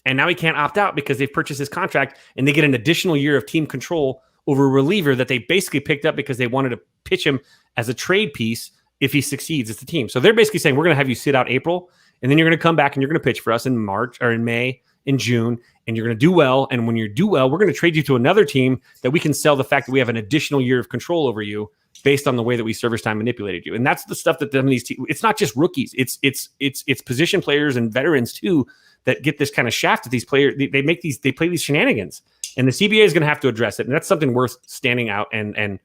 And now he can't opt out because they've purchased his contract, and they get an additional year of team control over a reliever that they basically picked up because they wanted to pitch him as a trade piece if he succeeds as the team. So they're basically saying, we're going to have you sit out April, and then you're going to come back and you're going to pitch for us in March or in May, in June, and you're going to do well. And when you do well, we're going to trade you to another team that we can sell the fact that we have an additional year of control over you based on the way that we service time manipulated you. And that's the stuff that these teams, it's not just rookies, it's position players and veterans too that get this kind of shaft at these players. They play these shenanigans, and the CBA is going to have to address it. And that's something worth standing out and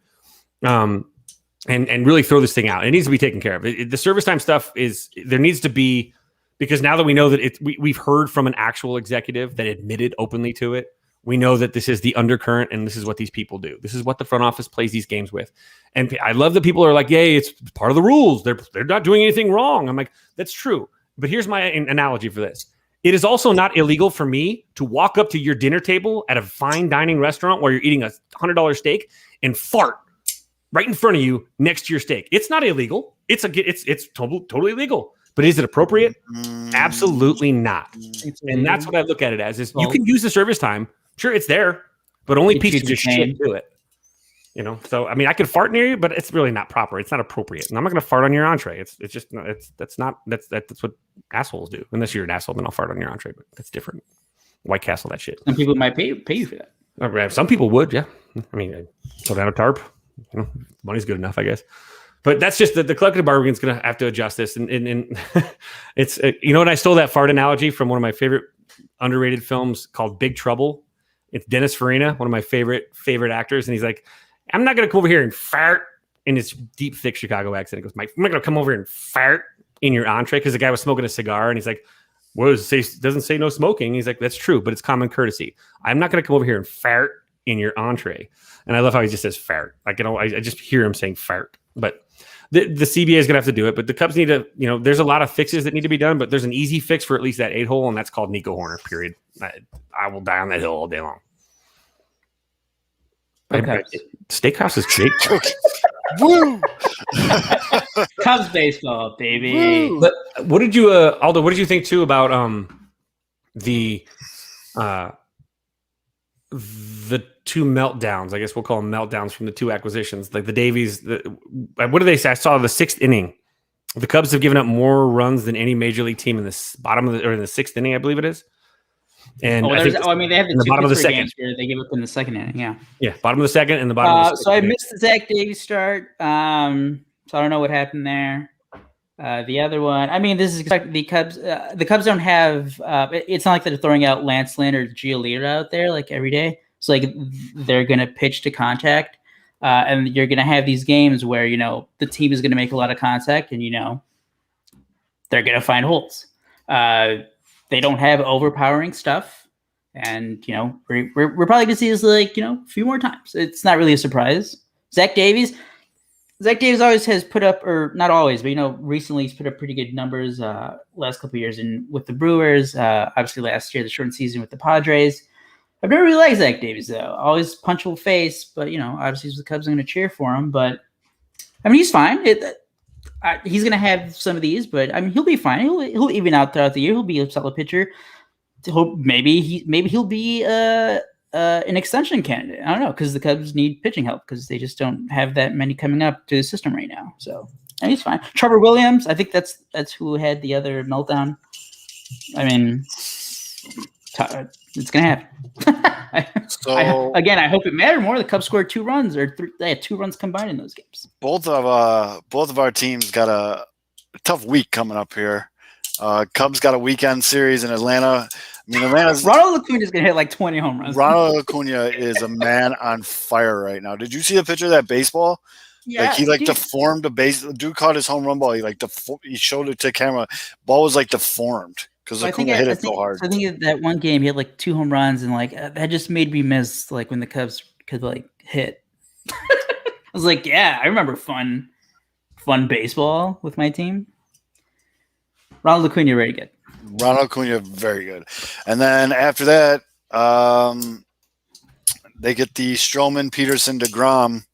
really throw this thing out. It needs to be taken care of. The service time stuff there needs to be, because now that we know that we've heard from an actual executive that admitted openly to it. We know that this is the undercurrent, and this is what these people do. This is what the front office plays these games with. And I love that people are like, yay, it's part of the rules. They're not doing anything wrong. I'm like, that's true. But here's my analogy for this. It is also not illegal for me to walk up to your dinner table at a fine dining restaurant where you're eating a $100 steak and fart right in front of you next to your steak. It's not illegal. It's totally legal. But is it appropriate? Absolutely not. And that's what I look at it as, is you can use the service time. Sure, it's there, but only pieces of shit do it. So I mean, I could fart near you, but it's really not proper. It's not appropriate, and I'm not going to fart on your entree. That's what assholes do. Unless you're an asshole, then I'll fart on your entree. But that's different. White Castle, that shit. Some people might pay you for that. Some people would, yeah. I mean, throw down a tarp. Money's good enough, I guess. But that's just the collective bargaining is going to have to adjust this, and it's and I stole that fart analogy from one of my favorite underrated films called Big Trouble. It's Dennis Farina, one of my favorite actors. And he's like, I'm not going to come over here and fart in his deep, thick Chicago accent. He goes, I'm not going to come over here and fart in your entree, because the guy was smoking a cigar. And he's like, what does it say? Doesn't say no smoking. He's like, that's true, but it's common courtesy. I'm not going to come over here and fart in your entree. And I love how he just says fart. Like, I just hear him saying fart. But the CBA is going to have to do it. But the Cubs need to, there's a lot of fixes that need to be done, but there's an easy fix for at least that 8-hole, and that's called Nico Horner, period. I will die on that hill all day long. Okay. Steakhouse is cheap. Woo! Cubs baseball, baby. Woo! But what did you, Aldo? What did you think too about the two meltdowns? I guess we'll call them meltdowns from the two acquisitions, like the Davies. What do they say? I saw the 6th inning. The Cubs have given up more runs than any major league team in the bottom of in the 6th inning, I believe it is. And they have the bottom of the second games where they give up in the second inning. Yeah, bottom of the second and the bottom of the second. So I missed the Zach Davies start. So I don't know what happened there. The other one, I mean, this is the Cubs. The Cubs don't have. It's not like they're throwing out Lance Lynn or Giolito out there like every day. So like they're gonna pitch to contact, and you're gonna have these games where the team is gonna make a lot of contact, and they're gonna find holes. They don't have overpowering stuff, and we're probably gonna see this a few more times. It's not really a surprise. Zach Davies always has put up, or not always, but recently he's put up pretty good numbers last couple of years, and with the Brewers, obviously last year the shortened season with the Padres. I've never really liked Zach Davies though. Always punchable face, but obviously the Cubs are going to cheer for him. But I mean, he's fine. He's gonna have some of these, but I mean, he'll be fine. He'll even out throughout the year. He'll be a solid pitcher. Maybe he'll be an extension candidate. I don't know, because the Cubs need pitching help because they just don't have that many coming up to the system right now. So and he's fine. Trevor Williams, I think that's who had the other meltdown. I mean, it's gonna happen. I hope it mattered more. The Cubs scored 2 runs, or they had 2 runs combined in those games. Both of our teams got a tough week coming up here. Cubs got a weekend series in Atlanta. I mean, Ronald Acuna is gonna hit like 20 home runs. Ronald Acuna is a man on fire right now. Did you see the picture of that baseball? Yeah, he deformed a base. The dude caught his home run ball. He showed it to camera. Ball was like deformed because Acuna hit it so hard. I think that one game he had like 2 home runs, and like that just made me miss like when the Cubs could like hit. I was like, yeah, I remember fun baseball with my team. Ronald Acuna, very good. Ronald Acuna, very good. And then after that, they get the Stroman, Peterson, DeGrom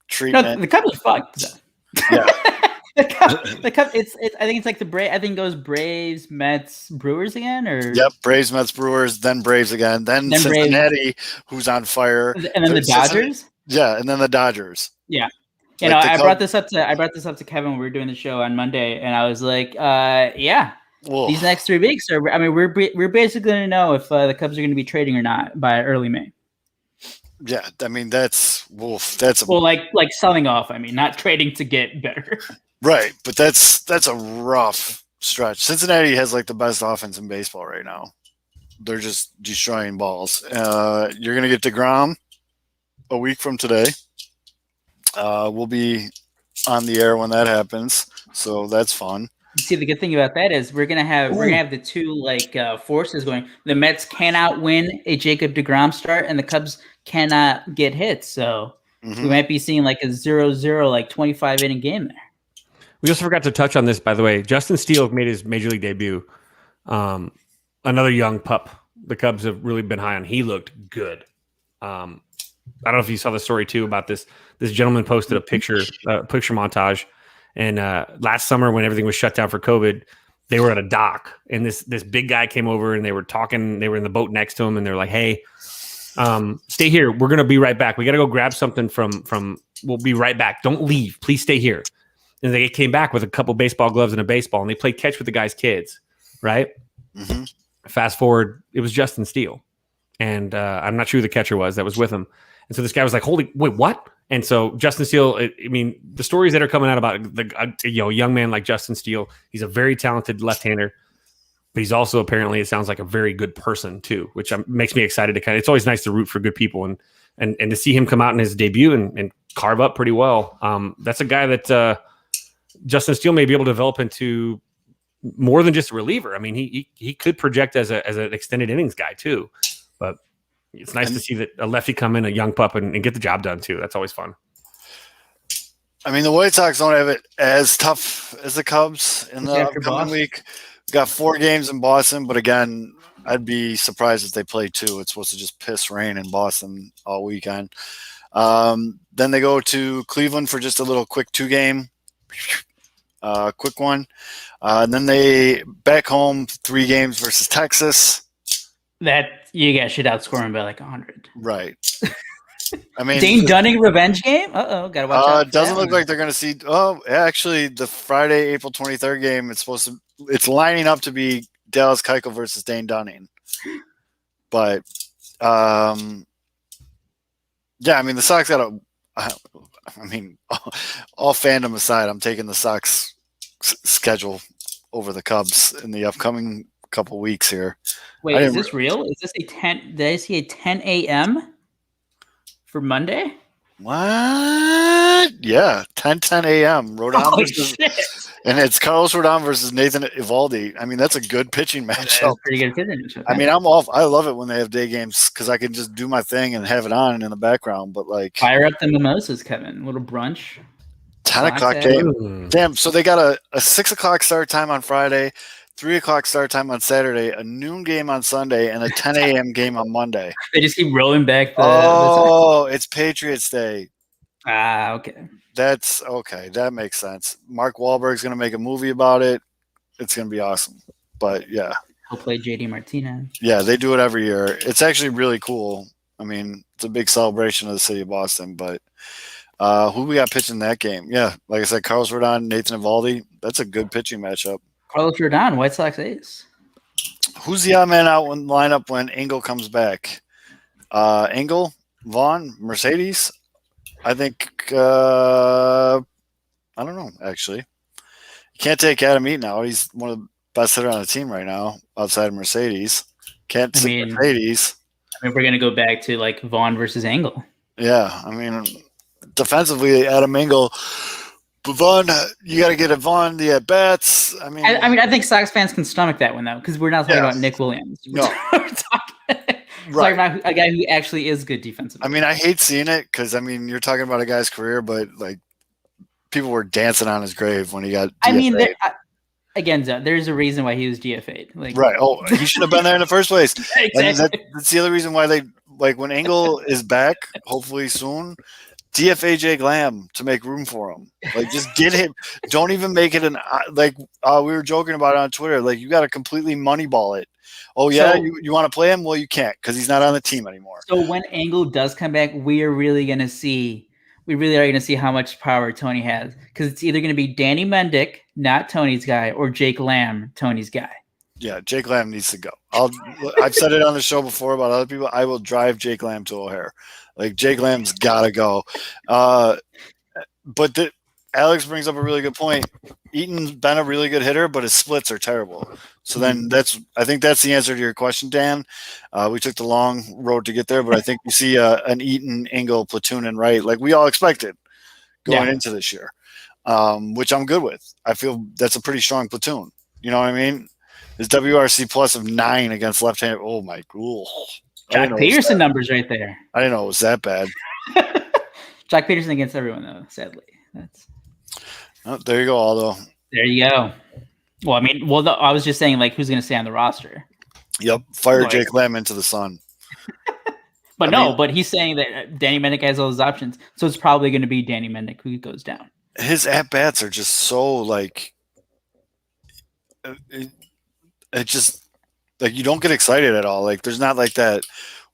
treatment. No, the Cubs are fucked. Yeah. the Cubs. I think it's like the Braves. I think it goes Braves, Mets, Brewers again, or yep, Braves, Mets, Brewers, then Braves again, then Cincinnati, Braves. Who's on fire, and then the Dodgers. Yeah, and then the Dodgers. Yeah. You know, I brought this up to Kevin when we were doing the show on Monday, and I was like, yeah. Whoa. These next 3 weeks are. I mean, we're basically going to know if the Cubs are going to be trading or not by early May. Yeah, I mean that's like selling off. I mean, not trading to get better. Right, but that's a rough stretch. Cincinnati has like the best offense in baseball right now. They're just destroying balls. You're going to get DeGrom a week from today. We'll be on the air when that happens, so that's fun. See, the good thing about that is we're gonna have the 2 forces going. The Mets cannot win a Jacob DeGrom start, and the Cubs cannot get hits. So we might be seeing like a 0-0, like 25 inning game there. We also forgot to touch on this, by the way. Justin Steele made his major league debut. Another young pup. The Cubs have really been high on. He looked good. I don't know if you saw the story too about this. This gentleman posted a picture montage. And last summer, when everything was shut down for COVID, they were at a dock, and this big guy came over, and they were talking. They were in the boat next to him, and they're like, "Hey, stay here. We're gonna be right back. We gotta go grab something from. We'll be right back. Don't leave. Please stay here." And they came back with a couple baseball gloves and a baseball, and they played catch with the guy's kids. Right. Mm-hmm. Fast forward, it was Justin Steele, and I'm not sure who the catcher was that was with him. And so this guy was like, wait, what? And so Justin Steele, I mean, the stories that are coming out about a young man like Justin Steele, he's a very talented left-hander, but he's also apparently, it sounds like a very good person too, which makes me excited to it's always nice to root for good people and to see him come out in his debut and carve up pretty well. That's a guy that Justin Steele may be able to develop into more than just a reliever. I mean, he could project as an extended innings guy too, but it's nice to see that a lefty come in, a young pup, and get the job done too. That's always fun. I mean, the White Sox don't have it as tough as the Cubs in the upcoming week. We've got 4 games in Boston, but again, I'd be surprised if they play 2. It's supposed to just piss rain in Boston all weekend. Then they go to Cleveland for just a little quick 2-game, quick one. And then they back home 3 games versus Texas. That you guys should outscore him by like 100. Right. I mean, Dane Dunning revenge game. Gotta watch out. It doesn't look like they're going to see. Oh, actually, the Friday, April 23rd game. It's lining up to be Dallas Keuchel versus Dane Dunning. But, yeah, I mean, the Sox got all fandom aside, I'm taking the Sox schedule over the Cubs in the upcoming couple weeks here. Wait, is this real? Is this a 10? Did I see a 10 a.m. for Monday? What? Yeah, 10 a.m. Rodon versus, and it's Carlos Rodon versus Nathan Eovaldi. I mean, that's a good pitching matchup. That's pretty good pitching matchup. I mean, I love it when they have day games because I can just do my thing and have it on in the background. But like, fire up the mimosas, Kevin. A little brunch. 10 o'clock game. Damn. So they got a 6 o'clock start time on Friday, 3 o'clock start time on Saturday, a noon game on Sunday, and a 10 a.m. game on Monday. They just keep rolling back. It's Patriots Day. Okay. That's okay. That makes sense. Mark Wahlberg's going to make a movie about it. It's going to be awesome. But yeah. He'll play JD Martinez. Yeah, they do it every year. It's actually really cool. I mean, it's a big celebration of the city of Boston. But who we got pitching that game? Yeah, like I said, Carlos Rodon, Nathan Eovaldi. That's a good pitching matchup. Carlos Rodon, White Sox ace. Who's the odd man out when lineup when Engel comes back? Engel, Vaughn, Mercedes. I think I don't know. Actually, you can't take Adam Eaton out. He's one of the best hitter on the team right now, outside of Mercedes. Can't take Mercedes. I mean, we're gonna go back to like Vaughn versus Engel. Yeah, I mean, defensively, Adam Engel. But Vaughn, you got to get a Vaughn the at bats. I mean, I think Sox fans can stomach that one though, because we're not talking about Nick Williams. No, we're talking about a guy who actually is good defensively. I mean, I hate seeing it because I mean, you're talking about a guy's career, but like people were dancing on his grave when he got DFA'd. I mean, again, there's a reason why he was DFA'd. Like, right? Oh, he should have been there in the first place. Exactly. That's the other reason why they like when Engel is back, hopefully soon. DFA Jake Lamb to make room for him. Like, just get him. Don't even make it an like. We were joking about it on Twitter. Like, you got to completely moneyball it. Oh yeah, so, you want to play him? Well, you can't because he's not on the team anymore. So when Engel does come back, we really are going to see how much power Tony has, because it's either going to be Danny Mendick, not Tony's guy, or Jake Lamb, Tony's guy. Yeah, Jake Lamb needs to go. I've said it on the show before about other people. I will drive Jake Lamb to O'Hare. Like, Jake Lamb's got to go. But Alex brings up a really good point. Eaton's been a really good hitter, but his splits are terrible. So then I think that's the answer to your question, Dan. We took the long road to get there, but I think you see an Eaton, Engel platoon and right, like we all expected going into this year, which I'm good with. I feel that's a pretty strong platoon. You know what I mean? His WRC plus of 9 against left-handed. Oh my god! Jack Peterson numbers right there. I didn't know it was that bad. Jack Peterson against everyone though. Sadly, there you go, Aldo. There you go. Well, I mean, I was just saying, like, who's going to stay on the roster? Yep, fire Jake Lamb into the sun. But he's saying that Danny Mendick has all those options, so it's probably going to be Danny Mendick who goes down. His at bats are just so like. It just like you don't get excited at all. Like there's not like that.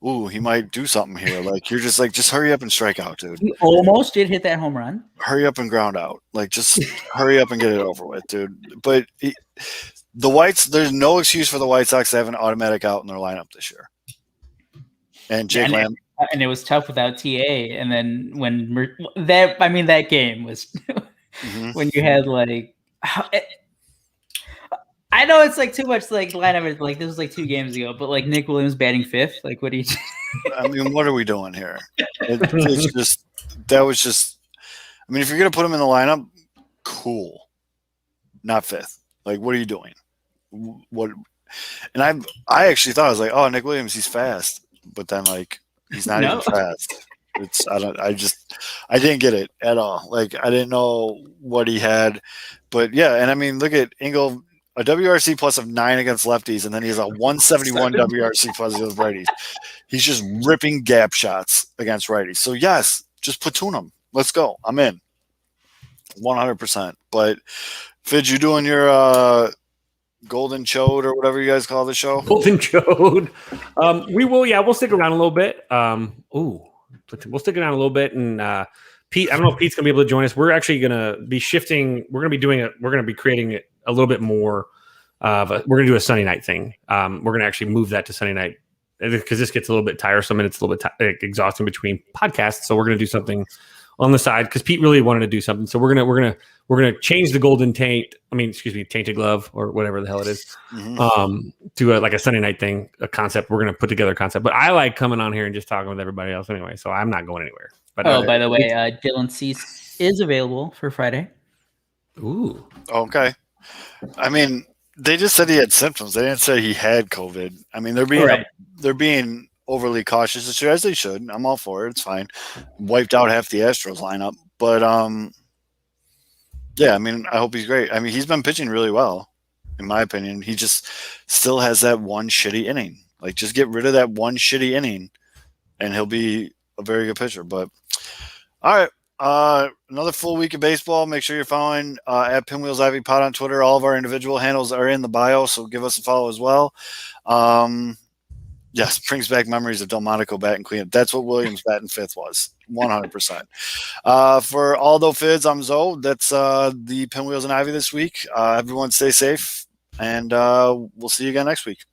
Ooh, he might do something here. Like you're just like, just hurry up and strike out, dude. He almost did hit that home run. Hurry up and ground out. Like just hurry up and get it over with, dude. But there's no excuse for the White Sox to have an automatic out in their lineup this year. And Jake Lamb. And it was tough without TA. And then when that game was when you had like. I know it's like too much like lineup. Like this was like 2 games ago, but like Nick Williams batting 5th. Like what do you? I mean, what are we doing here? It's just that was just. I mean, if you're gonna put him in the lineup, cool, not 5th. Like, what are you doing? What? And I actually thought I was like, oh, Nick Williams, he's fast, but then like he's not even fast. I didn't get it at all. Like I didn't know what he had, but yeah, and I mean, look at Engel. A WRC plus of 9 against lefties, and then he has a 171 WRC plus against righties. He's just ripping gap shots against righties. So, yes, just platoon him. Let's go. I'm in. 100%. But, Fidge, you doing your Golden Chode or whatever you guys call the show? Golden Chode. We'll stick around a little bit. We'll stick around a little bit. And Pete, I don't know if Pete's going to be able to join us. We're actually going to be shifting. We're going to be creating it a little bit more we're going to do a Sunday night thing. We're going to actually move that to Sunday night because this gets a little bit tiresome and it's a little bit exhausting between podcasts. So we're going to do something on the side because Pete really wanted to do something. So we're going to change the tainted glove or whatever the hell it is, to like a Sunday night thing, a concept. We're going to put together a concept, but I like coming on here and just talking with everybody else anyway. So I'm not going anywhere. But by the way, Dylan Cease is available for Friday. Ooh. Okay. I mean, they just said he had symptoms. They didn't say he had COVID. I mean, they're being overly cautious this year, as they should. I'm all for it. It's fine. Wiped out half the Astros lineup, but yeah. I mean, I hope he's great. I mean, he's been pitching really well, in my opinion. He just still has that one shitty inning. Like, just get rid of that one shitty inning, and he'll be a very good pitcher. But all right. Another full week of baseball. Make sure you're following at Pinwheels Ivy Pod on Twitter. All of our individual handles are in the bio, so give us a follow as well. Yes, brings back memories of Delmonico batting cleanup. That's what Williams batting fifth was, 100%. For Aldo Fids, I'm Zoe. That's the Pinwheels and Ivy this week. Everyone stay safe, and we'll see you again next week.